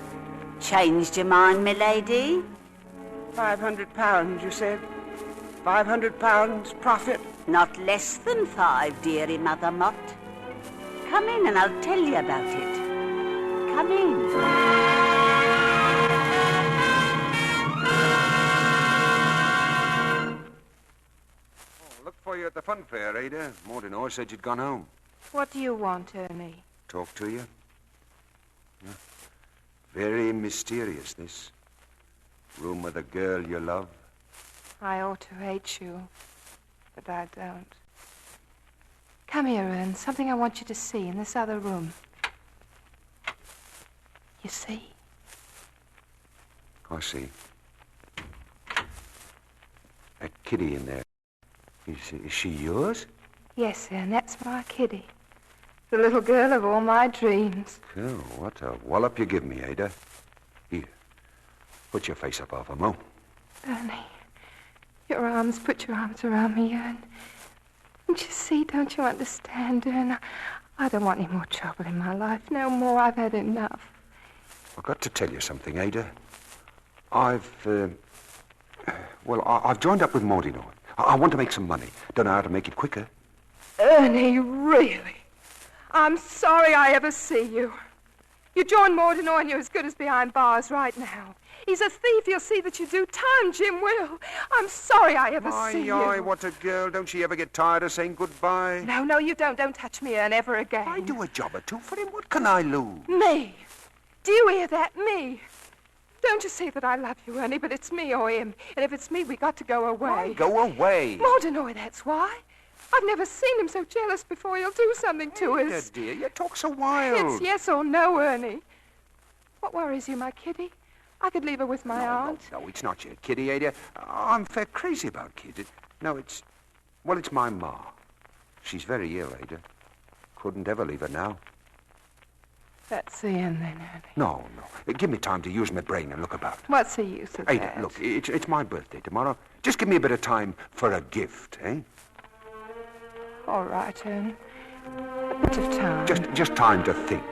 Speaker 11: Changed your mind, milady?
Speaker 3: £500, you said? £500 profit?
Speaker 11: Not less than 5, dearie Mother Mott. Come in and I'll tell you about it. Come in.
Speaker 4: Look for you at the fun fair, Ada. Mordinoy said you'd gone home.
Speaker 7: What do you want, Ernie?
Speaker 4: Talk to you? Yeah. Very mysterious, this. Room with a girl you love.
Speaker 7: I ought to hate you, but I don't. Come here, Ern. Something I want you to see in this other room. You see?
Speaker 4: I see. That kitty in there. Is she yours?
Speaker 7: Yes, Ern, that's my kitty. The little girl of all my dreams.
Speaker 4: Oh, what a wallop you give me, Ada. Here. Put your face up off her, Mo.
Speaker 7: Ernie, put your arms around me, Ern. Don't you see, don't you understand, Ern? I don't want any more trouble in my life. No more. I've had enough.
Speaker 4: I've got to tell you something, Ada. I've joined up with Mordinoy. I want to make some money. Don't know how to make it quicker.
Speaker 7: Ernie, really? I'm sorry I ever see you. You join Mordinoy and you're as good as behind bars right now. He's a thief. He'll see that you do time, Jim will. I'm sorry I ever see you.
Speaker 4: Aye, what a girl. Don't she ever get tired of saying goodbye?
Speaker 7: No, you don't. Don't touch me, Ern, ever again.
Speaker 4: I do a job or two for him. What can I lose?
Speaker 7: Me? Do you hear that? Me? Don't you see that I love you, Ernie, but it's me or him. And if it's me, we got to go away.
Speaker 4: Why go away?
Speaker 7: Mordinoy, that's why. I've never seen him so jealous before. He'll do something to us.
Speaker 4: Dear, you talk so wild.
Speaker 7: It's yes or no, Ernie. What worries you, my kitty? I could leave her with my aunt.
Speaker 4: No, it's not your kitty, Ada. I'm fair crazy about kids. It's my ma. She's very ill, Ada. Couldn't ever leave her now.
Speaker 7: That's the end, then, Ernie.
Speaker 4: No. Give me time to use my brain and look about.
Speaker 7: What's the use of
Speaker 4: Ada,
Speaker 7: that?
Speaker 4: look, it's my birthday tomorrow. Just give me a bit of time for a gift, eh?
Speaker 7: All right, Ern. A bit of time.
Speaker 4: Just time to think.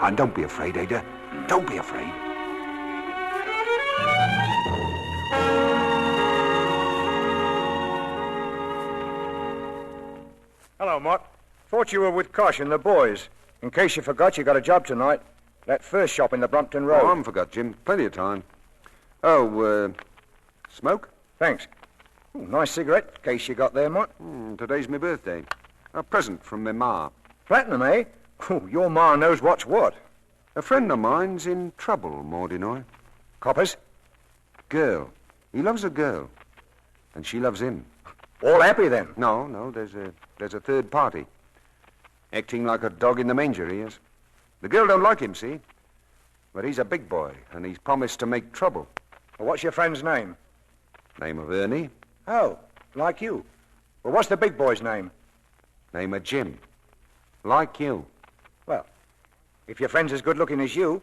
Speaker 4: And don't be afraid, Ada. Don't be afraid.
Speaker 6: Hello, Mott. Thought you were with Kosh and the boys. In case you forgot, you got a job tonight. That first shop in the Brompton Road.
Speaker 4: Oh, I haven't forgot, Jim. Plenty of time. Oh, smoke?
Speaker 6: Thanks. Ooh, nice cigarette case you got there, Mott.
Speaker 4: Today's my birthday. A present from my ma.
Speaker 6: Platinum, eh? Ooh, your ma knows what's what.
Speaker 4: A friend of mine's in trouble, Mordinoy.
Speaker 6: Coppers?
Speaker 4: Girl. He loves a girl. And she loves him.
Speaker 6: All happy, then?
Speaker 4: No, there's a third party. Acting like a dog in the manger, he is. The girl don't like him, see? But he's a big boy, and he's promised to make trouble.
Speaker 6: Well, what's your friend's name?
Speaker 4: Name of Ernie.
Speaker 6: Oh, like you. Well, what's the big boy's name?
Speaker 4: Name of Jim. Like you.
Speaker 6: Well, if your friend's as good-looking as you,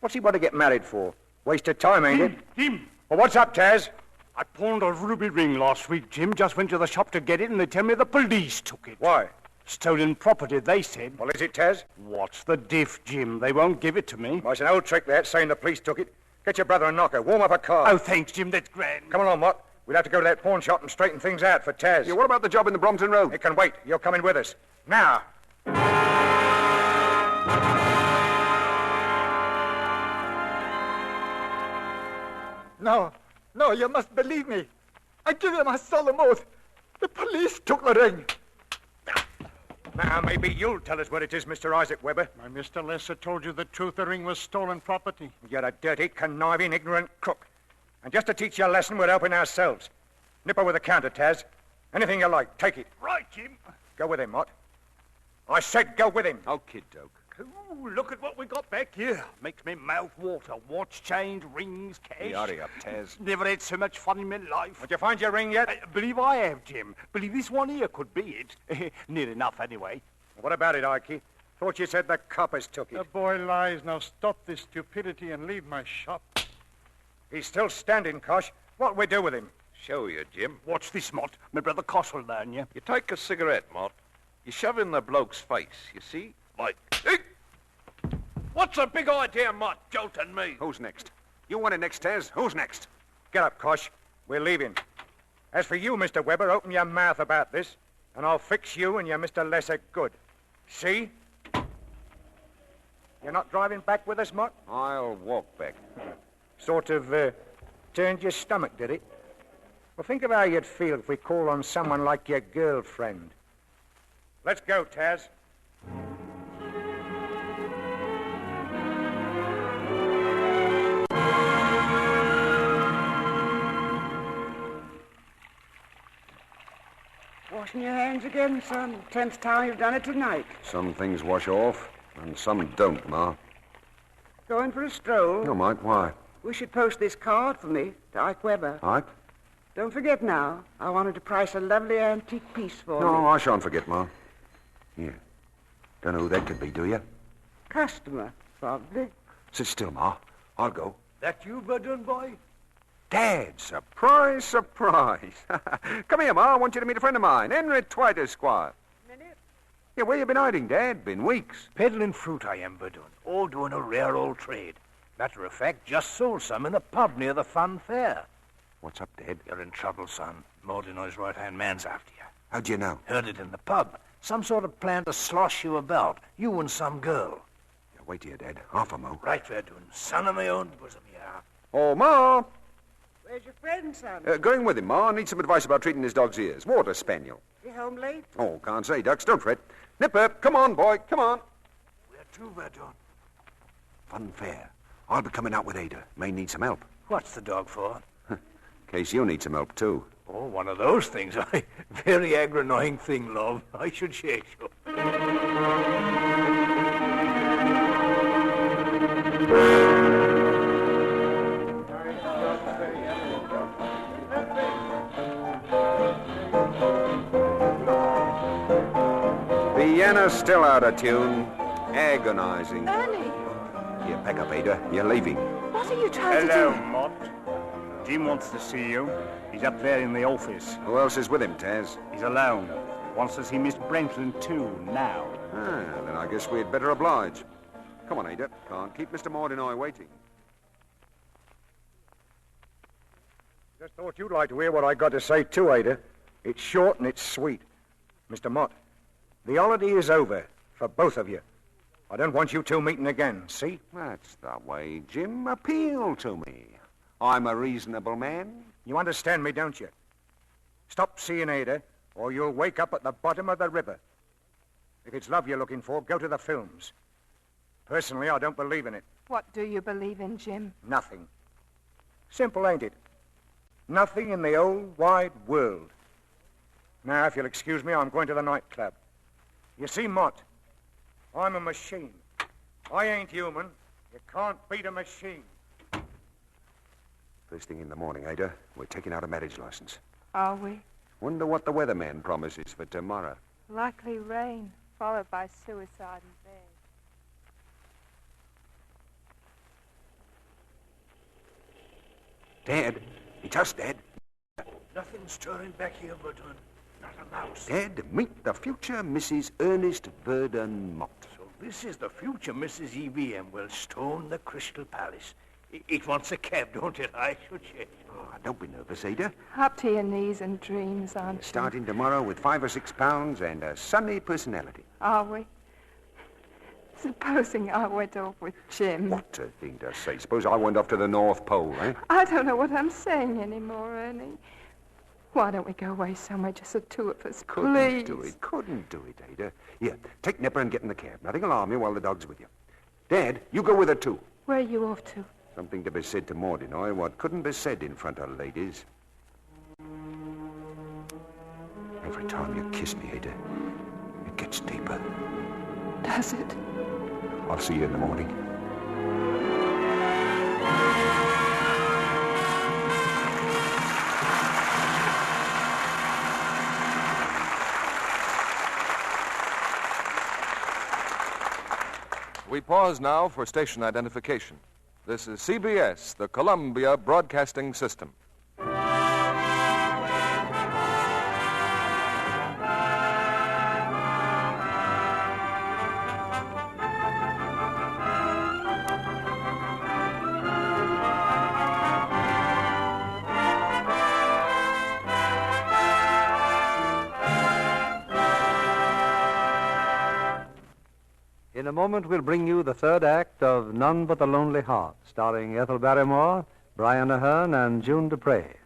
Speaker 6: what's he want to get married for? Waste of time, ain't it?
Speaker 13: Jim!
Speaker 6: Well, what's up, Taz?
Speaker 13: I pawned a ruby ring last week, Jim. Just went to the shop to get it, and they tell me the police took it.
Speaker 6: Why?
Speaker 13: Stolen property, they said.
Speaker 6: Well, is it, Taz?
Speaker 13: What's the diff, Jim? They won't give it to me.
Speaker 6: Well, it's an old trick, that, saying the police took it. Get your brother a knocker. Warm up a car.
Speaker 13: Oh, thanks, Jim. That's grand.
Speaker 6: Come along, Mott. We'll have to go to that pawn shop and straighten things out for Taz.
Speaker 4: Yeah, what about the job in the Brompton Road?
Speaker 6: It can wait. You're coming with us. Now.
Speaker 14: No, you must believe me. I give you my solemn oath. The police took the ring.
Speaker 6: Now, maybe you'll tell us what it is, Mr. Isaac Weber.
Speaker 8: My Mr. Lesser told you the truth. The ring was stolen property.
Speaker 6: You're a dirty, conniving, ignorant crook. And just to teach you a lesson, we're helping ourselves. Nip her with a counter, Taz. Anything you like, take it.
Speaker 13: Right, Jim.
Speaker 6: Go with him, Mott. I said go with him.
Speaker 4: Oh, kid doke.
Speaker 13: Ooh, look at what we got back here. Makes me mouth water. Watch, chains, rings, cash.
Speaker 4: Hey, hurry up, Taz.
Speaker 13: Never had so much fun in my life.
Speaker 6: Did you find your ring yet?
Speaker 13: Believe I have, Jim. Believe this one here could be it. Near enough, anyway.
Speaker 6: What about it, Ikey? Thought you said the coppers took it.
Speaker 8: The boy lies. Now stop this stupidity and leave my shop.
Speaker 6: He's still standing, Kosh. What'll we do with him?
Speaker 12: Show you, Jim.
Speaker 13: Watch this, Mott. My brother Kosh will learn you.
Speaker 12: You take a cigarette, Mott. You shove in the bloke's face, you see? Like... What's the big idea, Mott, jolting me?
Speaker 4: Who's next? You want it next, Taz? Who's next?
Speaker 6: Get up, Kosh. We're leaving. As for you, Mr. Weber, open your mouth about this, and I'll fix you and your Mr. Lesser good. See? You're not driving back with us, Mott?
Speaker 4: I'll walk back.
Speaker 6: Sort of, turned your stomach, did it? Well, think of how you'd feel if we called on someone like your girlfriend. Let's go, Taz.
Speaker 3: Washing your hands again, son. 10th time you've done it tonight.
Speaker 4: Some things wash off, and some don't, Ma.
Speaker 3: Going for a stroll?
Speaker 4: No, Mike, why?
Speaker 3: We should post this card for me to Ike Weber.
Speaker 4: Ike?
Speaker 3: Don't forget now. I wanted to price a lovely antique piece for me.
Speaker 4: No, I shan't forget, Ma. Here. Don't know who that could be, do you?
Speaker 3: Customer, probably.
Speaker 4: Sit still, Ma. I'll go.
Speaker 13: That you, Verdun boy?
Speaker 4: Dad, surprise, surprise. Come here, Ma. I want you to meet a friend of mine, Henry Twite, Esquire. Yeah, where you been hiding, Dad? Been weeks.
Speaker 13: Peddling fruit I am, Verdun. All doing a rare old trade. Matter of fact, just sold some in a pub near the fun fair.
Speaker 4: What's up, Dad?
Speaker 13: You're in trouble, son. Mordinoy's right-hand man's after you.
Speaker 4: How'd you know?
Speaker 13: Heard it in the pub. Some sort of plan to slosh you about. You and some girl.
Speaker 4: Yeah, wait here, Dad. Half a mo.
Speaker 13: Right, Verdun. Son of my own bosom, yeah.
Speaker 4: Oh, Ma.
Speaker 3: Where's your friend, son?
Speaker 4: Going with him, Ma. Need some advice about treating his dog's ears. Water spaniel.
Speaker 3: He home late?
Speaker 4: Oh, can't say, Ducks. Don't fret. Nipper, come on, boy. Come on.
Speaker 13: Where to, Verdun?
Speaker 4: Fun fair. I'll be coming out with Ada. May need some help.
Speaker 13: What's the dog for?
Speaker 4: In case you need some help, too.
Speaker 13: Oh, one of those things. Very aggro-annoying thing, love. I should shake you.
Speaker 4: Piano's still out of tune. Agonizing.
Speaker 7: Ernie!
Speaker 4: You pack up, Ada. You're leaving.
Speaker 7: What are you trying to
Speaker 13: Hello,
Speaker 7: do?
Speaker 13: Mott. Jim wants to see you. He's up there in the office.
Speaker 4: Who else is with him, Taz?
Speaker 13: He's alone. Wants to see Miss Brentland, too, now.
Speaker 4: Then I guess we'd better oblige. Come on, Ada. Can't keep Mr. Mordinoy waiting.
Speaker 6: Just thought you'd like to hear what I got to say, too, Ada. It's short and it's sweet. Mr. Mott, The holiday is over for both of you. I don't want you two meeting again, see?
Speaker 4: That's the way, Jim. Appeal to me. I'm a reasonable man.
Speaker 6: You understand me, don't you? Stop seeing Ada, or you'll wake up at the bottom of the river. If it's love you're looking for, go to the films. Personally, I don't believe in it.
Speaker 7: What do you believe in, Jim?
Speaker 6: Nothing. Simple, ain't it? Nothing in the old wide world. Now, if you'll excuse me, I'm going to the nightclub. You see, Mott, I'm a machine. I ain't human. You can't beat a machine.
Speaker 4: First thing in the morning, Ada, we're taking out a marriage license.
Speaker 7: Are we?
Speaker 4: Wonder what the weatherman promises for tomorrow.
Speaker 7: Likely rain, followed by suicide in bed.
Speaker 4: Dad, it's us, Dad.
Speaker 13: Nothing stirring back here, Verdun. Not a mouse.
Speaker 4: Dad, meet the future Mrs. Ernest Verdun Mott.
Speaker 13: So this is the future Mrs. E.V.M. will stone the Crystal Palace. It wants a cab, don't it? I should say.
Speaker 4: Oh, don't be nervous, Ada.
Speaker 7: Up to your knees in dreams, aren't you?
Speaker 4: Starting tomorrow with 5 or 6 pounds and a sunny personality.
Speaker 7: Are we? Supposing I went off with Jim.
Speaker 4: What a thing to say. Suppose I went off to the North Pole, eh?
Speaker 7: I don't know what I'm saying anymore, Ernie. Why don't we go away somewhere, just the two of us, please?
Speaker 4: Couldn't do it, Ada. Here, take Nipper and get in the cab. Nothing alarm you while the dog's with you. Dad, you go with her, too.
Speaker 7: Where are you off to?
Speaker 4: Something to be said to Mordinoy, what couldn't be said in front of ladies. Every time you kiss me, Ada, it gets deeper.
Speaker 7: Does it?
Speaker 4: I'll see you in the morning.
Speaker 1: We pause now for station identification. This is CBS, the Columbia Broadcasting System.
Speaker 2: In a moment, we'll bring you the third act of None But the Lonely Heart, starring Ethel Barrymore, Brian Ahern, and June Dupre.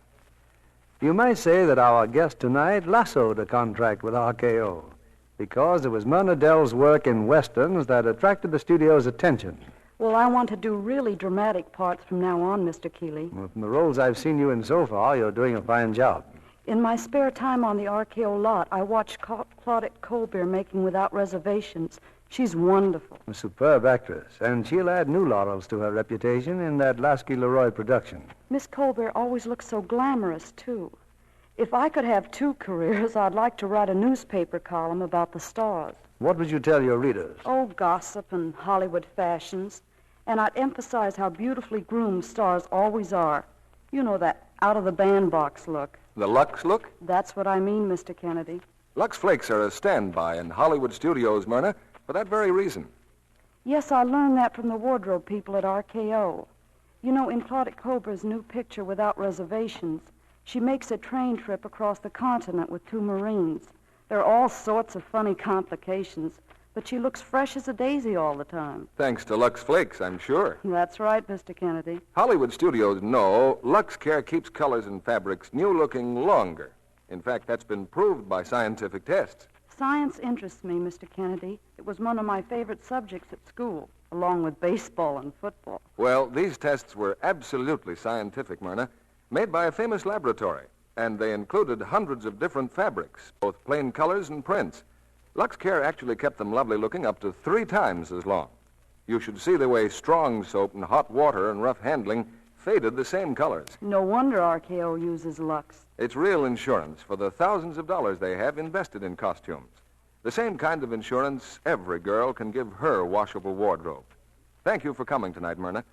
Speaker 2: You may say that our guest tonight lassoed a contract with RKO because it was Myrna Dell's work in westerns that attracted the studio's attention.
Speaker 15: Well, I want to do really dramatic parts from now on, Mr. Keeley.
Speaker 2: Well, from the roles I've seen you in so far, you're doing a fine job.
Speaker 15: In my spare time on the RKO lot, I watched Claudette Colbert making Without Reservations. She's wonderful.
Speaker 2: A superb actress, and she'll add new laurels to her reputation in that Lasky-Leroy production.
Speaker 15: Miss Colbert always looks so glamorous, too. If I could have 2 careers, I'd like to write a newspaper column about the stars.
Speaker 2: What would you tell your readers?
Speaker 15: Oh, gossip and Hollywood fashions. And I'd emphasize how beautifully groomed stars always are. You know, that out-of-the-bandbox look.
Speaker 1: The Lux look?
Speaker 15: That's what I mean, Mr. Kennedy.
Speaker 1: Lux Flakes are a standby in Hollywood studios, Myrna, for that very reason.
Speaker 15: Yes, I learned that from the wardrobe people at RKO. You know, in Claudette Colbert's new picture, Without Reservations, she makes a train trip across the continent with 2 Marines. There are all sorts of funny complications, but she looks fresh as a daisy all the time.
Speaker 1: Thanks to Lux Flakes, I'm sure.
Speaker 15: That's right, Mr. Kennedy.
Speaker 1: Hollywood studios know Lux Care keeps colors and fabrics new-looking longer. In fact, that's been proved by scientific tests.
Speaker 15: Science interests me, Mr. Kennedy. It was one of my favorite subjects at school, along with baseball and football.
Speaker 1: Well, these tests were absolutely scientific, Myrna, made by a famous laboratory, and they included hundreds of different fabrics, both plain colors and prints. Lux Care actually kept them lovely looking up to 3 times as long. You should see the way strong soap and hot water and rough handling faded the same colors.
Speaker 15: No wonder RKO uses Lux.
Speaker 1: It's real insurance for the thousands of dollars they have invested in costumes. The same kind of insurance every girl can give her washable wardrobe. Thank you for coming tonight, Myrna.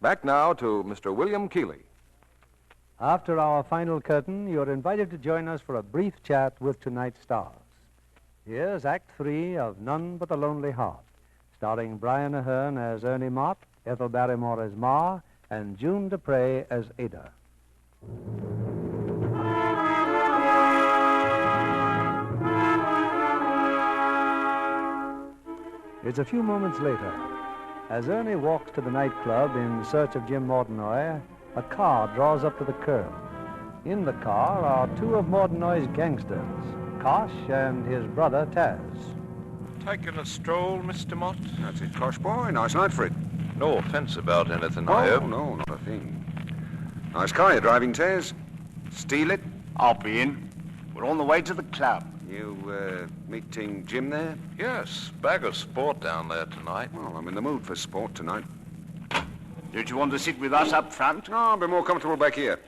Speaker 1: Back now to Mr. William Keeley.
Speaker 2: After our final curtain, you're invited to join us for a brief chat with tonight's stars. Here's Act 3 of None But the Lonely Heart, starring Brian Ahern as Ernie Mott, Ethel Barrymore as Ma, and June Dupre as Ada. It's a few moments later. As Ernie walks to the nightclub in search of Jim Mortenoy, a car draws up to the curb. In the car are two of Mortenoy's gangsters, Kosh and his brother Taz.
Speaker 12: Taking a stroll, Mr. Mott?
Speaker 4: That's it, Kosh boy. Nice night for it.
Speaker 12: No offense about anything, I
Speaker 4: Oh,
Speaker 12: hope.
Speaker 4: no, not a thing. Nice car you're driving, Taz. Steal it?
Speaker 16: I'll be in. We're on the way to the club.
Speaker 4: You, meeting Jim there?
Speaker 12: Yes, bag of sport down there tonight.
Speaker 4: Well, I'm in the mood for sport tonight.
Speaker 16: Don't you want to sit with us up front?
Speaker 4: No, I'll be more comfortable back here.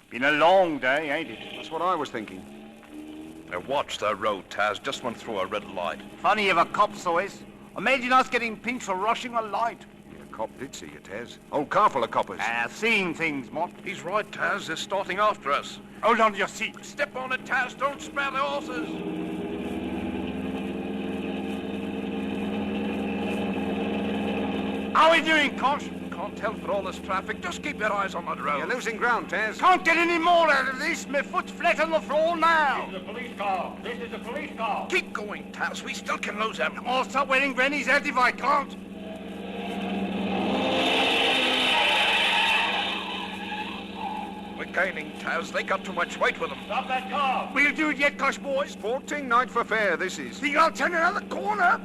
Speaker 16: Been a long day, ain't it?
Speaker 4: That's what I was thinking.
Speaker 12: Now watch the road, Taz. Just went through a red light.
Speaker 16: Funny if a cop saw us. Imagine us getting pinched for rushing a light.
Speaker 4: Yeah, a cop did see you, Taz. Old car full of coppers.
Speaker 16: Seeing things, Mott.
Speaker 12: He's right, Taz. They're starting after us.
Speaker 16: Hold on to your seat.
Speaker 12: Step on it, Taz. Don't spare the horses.
Speaker 16: How are we doing, Kosh?
Speaker 12: Can't tell for all this traffic. Just keep your eyes on that road.
Speaker 4: You're losing ground, Taz.
Speaker 16: Can't get any more out of this. My foot's flat on the floor now.
Speaker 13: This is a police car. This is a police car.
Speaker 12: Keep going, Taz. We still can lose him.
Speaker 16: I'll stop wearing granny's hat if I can't.
Speaker 12: We're gaining, Taz. They got too much weight with them.
Speaker 13: Stop that car.
Speaker 16: We'll do it yet, Kosh boys.
Speaker 4: Sporting night for fair, this is.
Speaker 16: Think I'll turn another corner?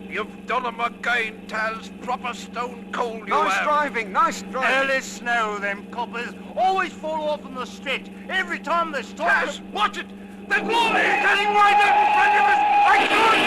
Speaker 12: You've done them again, Taz. Proper stone cold you
Speaker 4: Nice
Speaker 12: have.
Speaker 4: driving, nice driving.
Speaker 16: Early snow, them coppers. Always fall off on the stretch. Every time they stop...
Speaker 12: Taz, watch it. They're
Speaker 16: He's
Speaker 12: blowing.
Speaker 16: heading right up in front of us. I can't...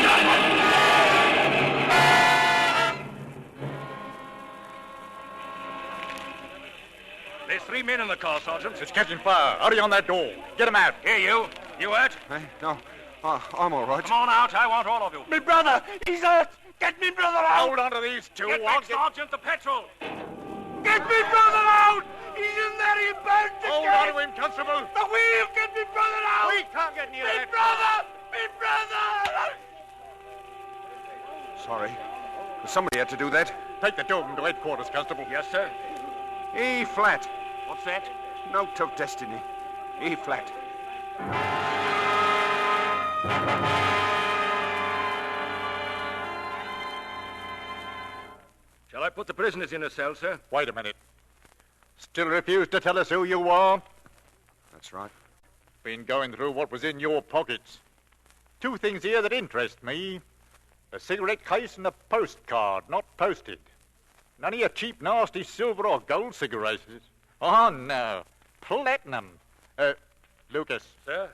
Speaker 13: There's 3 men in the car, Sergeant. It's catching fire. Hurry on that door. Get them out. Here, you. You hurt?
Speaker 4: Hey, no, I'm all right.
Speaker 13: Come on out. I want all of you.
Speaker 16: Me brother, he's hurt. Get me brother out.
Speaker 13: Hold on to these two. Get back, Sergeant, the petrol.
Speaker 16: Get me brother out. He's in there. He burned to
Speaker 13: Hold
Speaker 16: death.
Speaker 13: on to him, Constable.
Speaker 16: The wheel. Get me brother out.
Speaker 13: We can't get near
Speaker 16: Me
Speaker 13: that.
Speaker 16: brother. Me brother.
Speaker 4: Sorry. Somebody had to do that.
Speaker 13: Take the Dogan to headquarters, Constable. Yes, sir.
Speaker 4: E flat.
Speaker 13: What's that?
Speaker 4: Note of destiny. E flat.
Speaker 13: Shall I put the prisoners in a cell, sir? Wait a minute. Still refuse to tell us who you are?
Speaker 4: That's right.
Speaker 13: Been going through what was in your pockets. 2 things here that interest me. A cigarette case and a postcard, not posted. None of your cheap, nasty silver or gold cigarettes. Oh, no. Platinum. Lucas. Sir?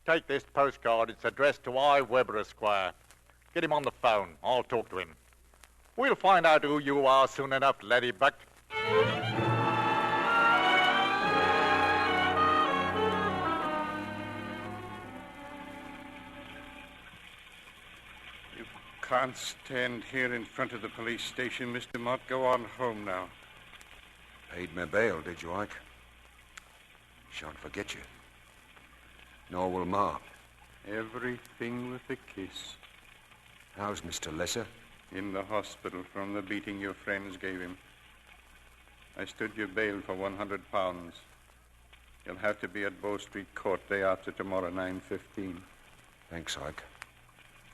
Speaker 13: Take this postcard. It's addressed to I. Webber, Esquire. Get him on the phone. I'll talk to him. We'll find out who you are soon enough, Laddybuck.
Speaker 8: You can't stand here in front of the police station, Mr. Mott. Go on home now.
Speaker 4: Paid me bail, did you, Ike? Shan't forget you. Nor will Ma.
Speaker 8: Everything with a kiss.
Speaker 4: How's Mr. Lesser?
Speaker 8: In the hospital from the beating your friends gave him. I stood your bail for £100. You'll have to be at Bow Street Court day after tomorrow, 9:15.
Speaker 4: Thanks, Ike.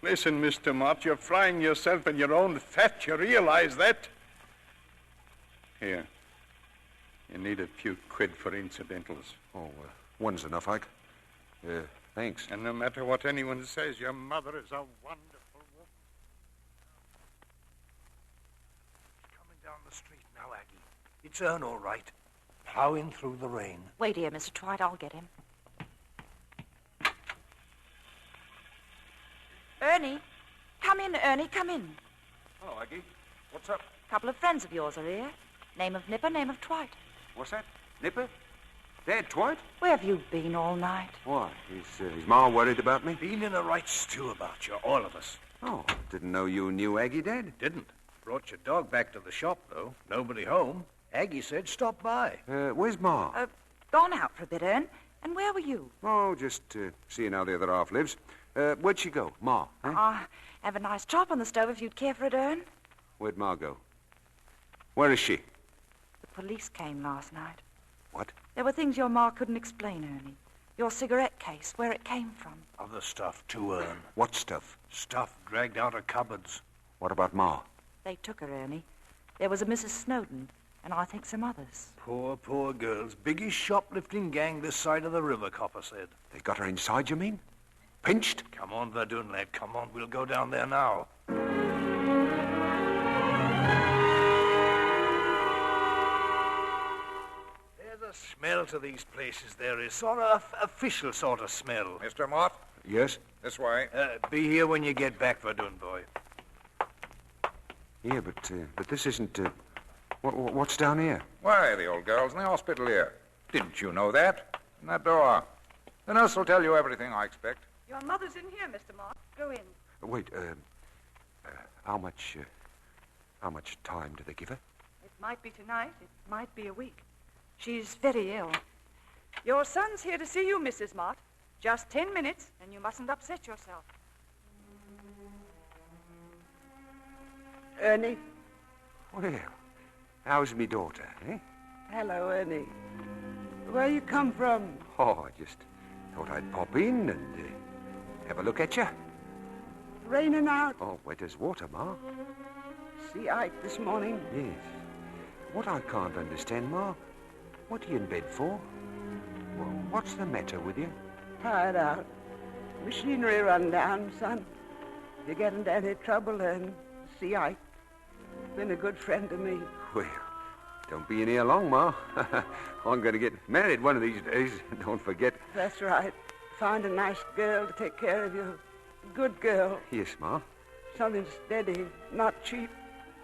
Speaker 8: Listen, Mr. Mott, you're frying yourself in your own fat. You realize that? Here. You need a few quid for incidentals.
Speaker 4: Oh, one's enough, Ike. Thanks.
Speaker 8: And no matter what anyone says, your mother is a wonderful woman.
Speaker 9: Coming down the street now, Aggie. It's Ern, all right. Plowing through the rain.
Speaker 5: Wait here, Mr. Twite. I'll get him. Ernie. Come in, Ernie. Come in.
Speaker 4: Oh, Aggie. What's up?
Speaker 5: A couple of friends of yours are here. Name of Nipper, name of Twite.
Speaker 4: What's that? Nipper? Dad, Twite?
Speaker 5: Where have you been all night?
Speaker 4: Why? Is Ma worried about me?
Speaker 9: Been in a right stew about you, all of us.
Speaker 4: Oh, didn't know you knew Aggie, Dad.
Speaker 9: Didn't. Brought your dog back to the shop, though. Nobody home. Aggie said stop by.
Speaker 4: Where's Ma?
Speaker 5: Gone out for a bit, Ern. And where were you?
Speaker 4: Oh, just seeing how the other half lives. Where'd she go? Ma?
Speaker 5: Have a nice chop on the stove if you'd care for it, Ern.
Speaker 4: Where'd Ma go? Where is she?
Speaker 5: The police came last night.
Speaker 4: What?
Speaker 5: There were things your ma couldn't explain, Ernie. Your cigarette case, where it came from.
Speaker 9: Other stuff, too, Ern.
Speaker 4: What stuff?
Speaker 9: Stuff dragged out of cupboards.
Speaker 4: What about Ma?
Speaker 5: They took her, Ernie. There was a Mrs. Snowden, and I think some others.
Speaker 9: Poor girls. Biggest shoplifting gang this side of the river, Copper said.
Speaker 4: They got her inside, you mean? Pinched?
Speaker 9: Come on, Verdun, lad. Come on. We'll go down there now. There's a smell to these places, there is. Sort of official sort of smell.
Speaker 12: Mr. Mott?
Speaker 4: Yes?
Speaker 12: This way.
Speaker 9: Be here when you get back, Verdun, boy.
Speaker 4: Yeah, but this isn't... what's down here?
Speaker 12: Why, the old girl's in the hospital here. Didn't you know that? In that door. The nurse will tell you everything, I expect.
Speaker 17: Your mother's in here, Mr. Mott. Go in.
Speaker 4: Wait, how much time do they give her?
Speaker 17: It might be tonight. It might be a week. She's very ill. Your son's here to see you, Mrs. Mott. Just 10 minutes, and you mustn't upset yourself.
Speaker 3: Ernie?
Speaker 4: Well, how's me daughter, eh?
Speaker 3: Hello, Ernie. Where you come from?
Speaker 4: Oh, I just thought I'd pop in and have a look at you.
Speaker 3: Raining out?
Speaker 4: Oh, wet as water, Ma.
Speaker 3: See Ike this morning?
Speaker 4: Yes. What I can't understand, Ma, what are you in bed for? Well, what's the matter with you?
Speaker 3: Tired out. Machinery run down, son. If you get into any trouble, then see Ike. Been a good friend to me.
Speaker 4: Well, don't be in here long, Ma. I'm going to get married one of these days. Don't forget.
Speaker 3: That's right. Find a nice girl to take care of you. A good girl.
Speaker 4: Yes, Ma.
Speaker 3: Something steady, not cheap.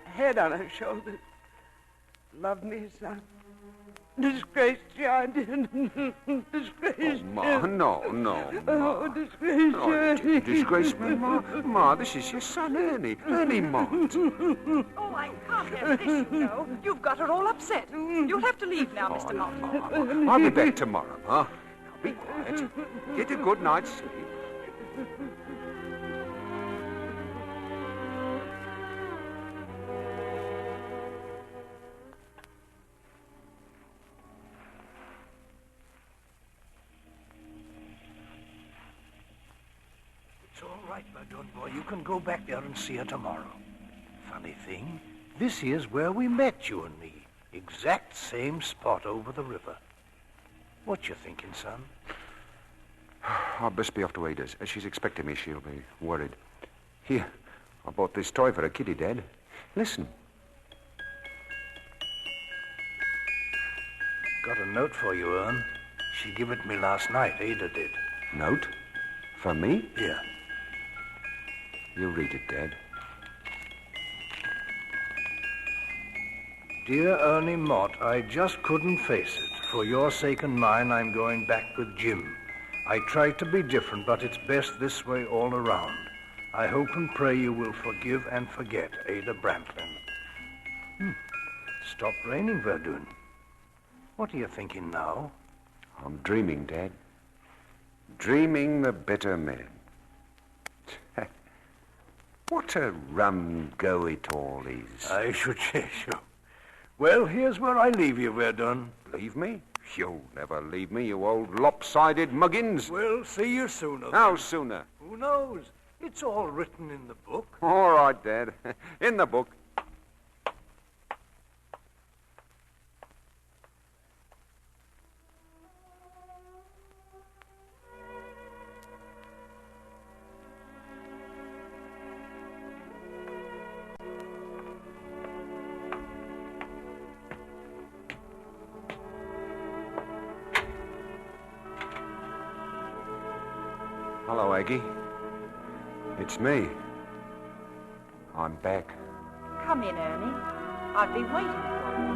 Speaker 3: A head on her shoulders. Love me, son. Disgraced you, I did. Disgraced
Speaker 4: Ma,
Speaker 3: you.
Speaker 4: no.
Speaker 3: Oh, disgraced you.
Speaker 4: Disgrace me, Ma. Ma, this is your son, Ernie. Ernie Mott.
Speaker 17: Oh, I can't have this, you know. You've got her all upset. You'll have to leave now, Mr. Mott.
Speaker 4: I'll be back tomorrow, Ma. Now, be quiet. Get a good night's sleep.
Speaker 9: It's all right, Verdun, boy. You can go back there and see her tomorrow. Funny thing, this here's where we met, you and me. Exact same spot over the river. What you thinking, son?
Speaker 4: I'll best be off to Ada's. She's expecting me. She'll be worried. Here, I bought this toy for a kitty, Dad. Listen.
Speaker 9: Got a note for you, Ern. She gave it me last night, Ada did.
Speaker 4: Note? For me?
Speaker 9: Here.
Speaker 4: You read it, Dad.
Speaker 9: Dear Ernie Mott, I just couldn't face it. For your sake and mine, I'm going back with Jim. I tried to be different, but it's best this way all around. I hope and pray you will forgive and forget Ada Brantlin. Stop raining, Verdun. What are you thinking now?
Speaker 4: I'm dreaming, Dad. Dreaming the better man. What a rum go it all is.
Speaker 9: I should say so. Well, here's where I leave you, Verdun.
Speaker 4: Leave me? You'll never leave me, you old lopsided muggins.
Speaker 9: We'll see you sooner.
Speaker 4: How sooner?
Speaker 9: Who knows? It's all written in the book.
Speaker 4: All right, Dad. In the book. Hello, Aggie. It's me. I'm back.
Speaker 5: Come in, Ernie. I've been waiting for you.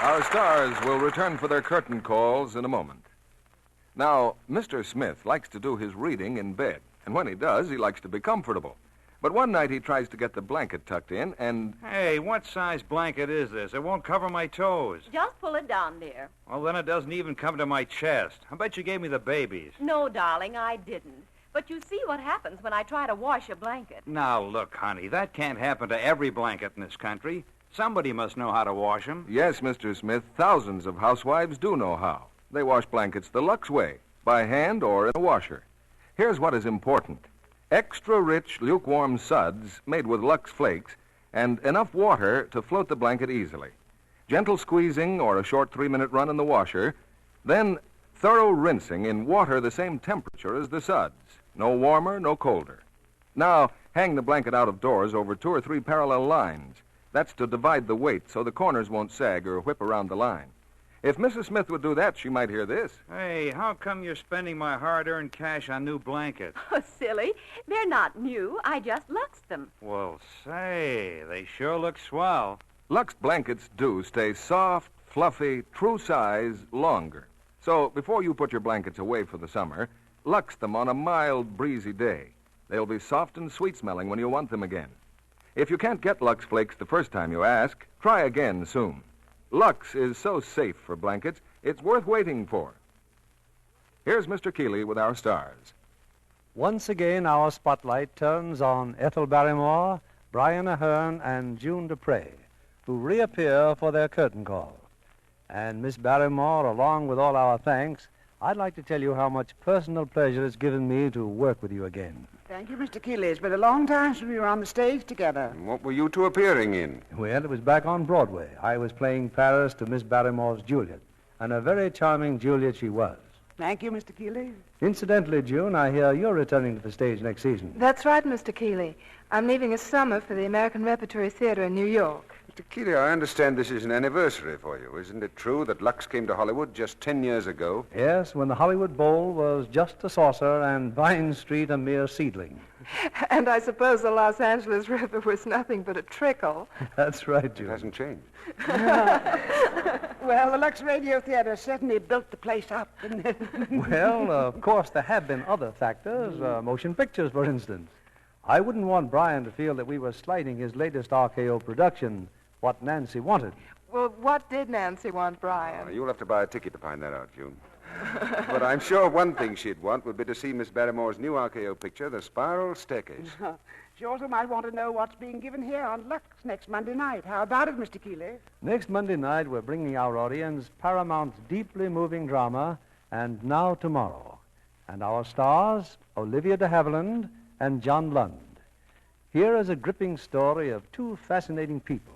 Speaker 1: Our stars will return for their curtain calls in a moment. Now, Mr. Smith likes to do his reading in bed, and when he does, he likes to be comfortable. But one night he tries to get the blanket tucked in, and...
Speaker 18: Hey, what size blanket is this? It won't cover my toes.
Speaker 19: Just pull it down there.
Speaker 18: Well, then it doesn't even come to my chest. I bet you gave me the babies.
Speaker 19: No, darling, I didn't. But you see what happens when I try to wash a blanket.
Speaker 18: Now, look, honey, that can't happen to every blanket in this country. Somebody must know how to wash them.
Speaker 1: Yes, Mr. Smith, thousands of housewives do know how. They wash blankets the Lux way, by hand or in a washer. Here's what is important. Extra rich, lukewarm suds made with Lux flakes and enough water to float the blanket easily. Gentle squeezing or a short 3-minute run in the washer, then thorough rinsing in water the same temperature as the suds. No warmer, no colder. Now, hang the blanket out of doors over 2 or 3 parallel lines. That's to divide the weight so the corners won't sag or whip around the line. If Mrs. Smith would do that, she might hear this.
Speaker 18: Hey, how come you're spending my hard-earned cash on new blankets?
Speaker 19: Oh, silly. They're not new. I just luxed them.
Speaker 18: Well, say, they sure look swell.
Speaker 1: Lux blankets do stay soft, fluffy, true size longer. So before you put your blankets away for the summer, Lux them on a mild, breezy day. They'll be soft and sweet-smelling when you want them again. If you can't get Lux Flakes the first time you ask, try again soon. Lux is so safe for blankets, it's worth waiting for. Here's Mr. Keeley with our stars.
Speaker 2: Once again, our spotlight turns on Ethel Barrymore, Brian Ahern, and June Dupre, who reappear for their curtain call. And Miss Barrymore, along with all our thanks, I'd like to tell you how much personal pleasure it's given me to work with you again.
Speaker 3: Thank you, Mr. Keeley. It's been a long time since we were on the stage together.
Speaker 4: And what were you two appearing in?
Speaker 2: Well, it was back on Broadway. I was playing Paris to Miss Barrymore's Juliet, and a very charming Juliet she was.
Speaker 3: Thank you, Mr. Keeley.
Speaker 2: Incidentally, June, I hear you're returning to the stage next season.
Speaker 7: That's right, Mr. Keeley. I'm leaving a summer for the American Repertory Theater in New York.
Speaker 4: Mr. Keeley, I understand this is an anniversary for you. Isn't it true that Lux came to Hollywood just 10 years ago?
Speaker 2: Yes, when the Hollywood Bowl was just a saucer and Vine Street a mere seedling.
Speaker 7: And I suppose the Los Angeles River was nothing but a trickle.
Speaker 2: That's right, June.
Speaker 4: It hasn't changed.
Speaker 3: Well, the Lux Radio Theater certainly built the place up, didn't it?
Speaker 2: Well, of course, there have been other factors, motion pictures, for instance. I wouldn't want Brian to feel that we were slighting his latest RKO production, What Nancy Wanted.
Speaker 7: Well, what did Nancy want, Brian?
Speaker 4: Oh, you'll have to buy a ticket to find that out, June. But I'm sure one thing she'd want would be to see Miss Barrymore's new RKO picture, The Spiral Staircase.
Speaker 3: She also might want to know what's being given here on Lux next Monday night. How about it, Mr. Keeley?
Speaker 2: Next Monday night, we're bringing our audience Paramount's deeply moving drama, And Now Tomorrow. And our stars, Olivia de Havilland and John Lund. Here is a gripping story of two fascinating people,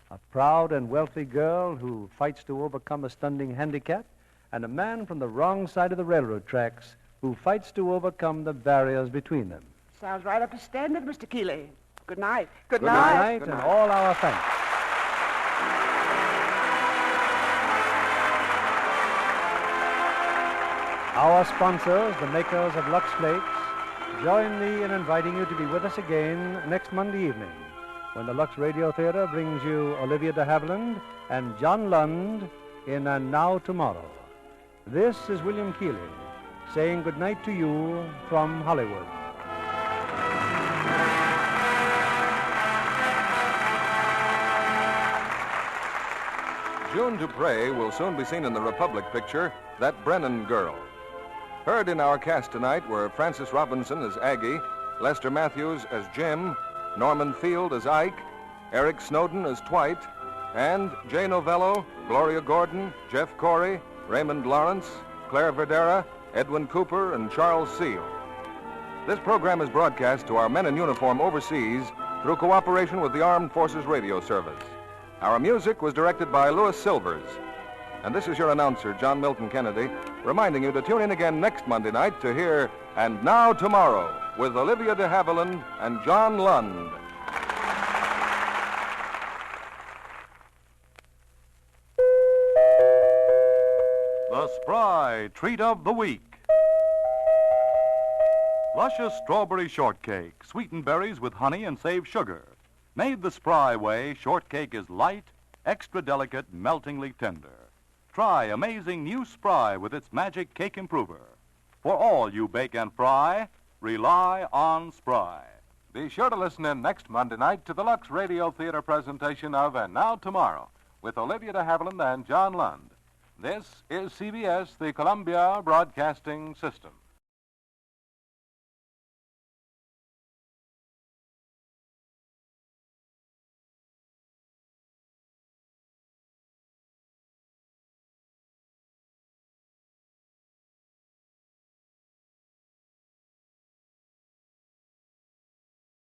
Speaker 2: a proud and wealthy girl who fights to overcome a stunning handicap, and a man from the wrong side of the railroad tracks who fights to overcome the barriers between them.
Speaker 3: Sounds right up to standard, Mr. Keeley. Good night.
Speaker 7: Good
Speaker 2: night, and all our thanks. Our sponsors, the makers of Lux Flakes, join me in inviting you to be with us again next Monday evening when the Lux Radio Theater brings you Olivia de Havilland and John Lund in And Now Tomorrow. This is William Keeley saying good night to you from Hollywood.
Speaker 1: June Dupre will soon be seen in the Republic picture, That Brennan Girl. Heard in our cast tonight were Francis Robinson as Aggie, Lester Matthews as Jim, Norman Field as Ike, Eric Snowden as Dwight, and Jay Novello, Gloria Gordon, Jeff Corey, Raymond Lawrence, Claire Verdera, Edwin Cooper, and Charles Seal. This program is broadcast to our men in uniform overseas through cooperation with the Armed Forces Radio Service. Our music was directed by Louis Silvers. And this is your announcer, John Milton Kennedy, reminding you to tune in again next Monday night to hear And Now Tomorrow with Olivia de Havilland and John Lund.
Speaker 20: The Spry Treat of the Week. Luscious strawberry shortcake. Sweeten berries with honey and save sugar. Made the Spry way, shortcake is light, extra delicate, meltingly tender. Try amazing new Spry with its magic cake improver. For all you bake and fry, rely on Spry.
Speaker 1: Be sure to listen in next Monday night to the Lux Radio Theater presentation of And Now Tomorrow with Olivia de Havilland and John Lund. This is CBS, the Columbia Broadcasting System.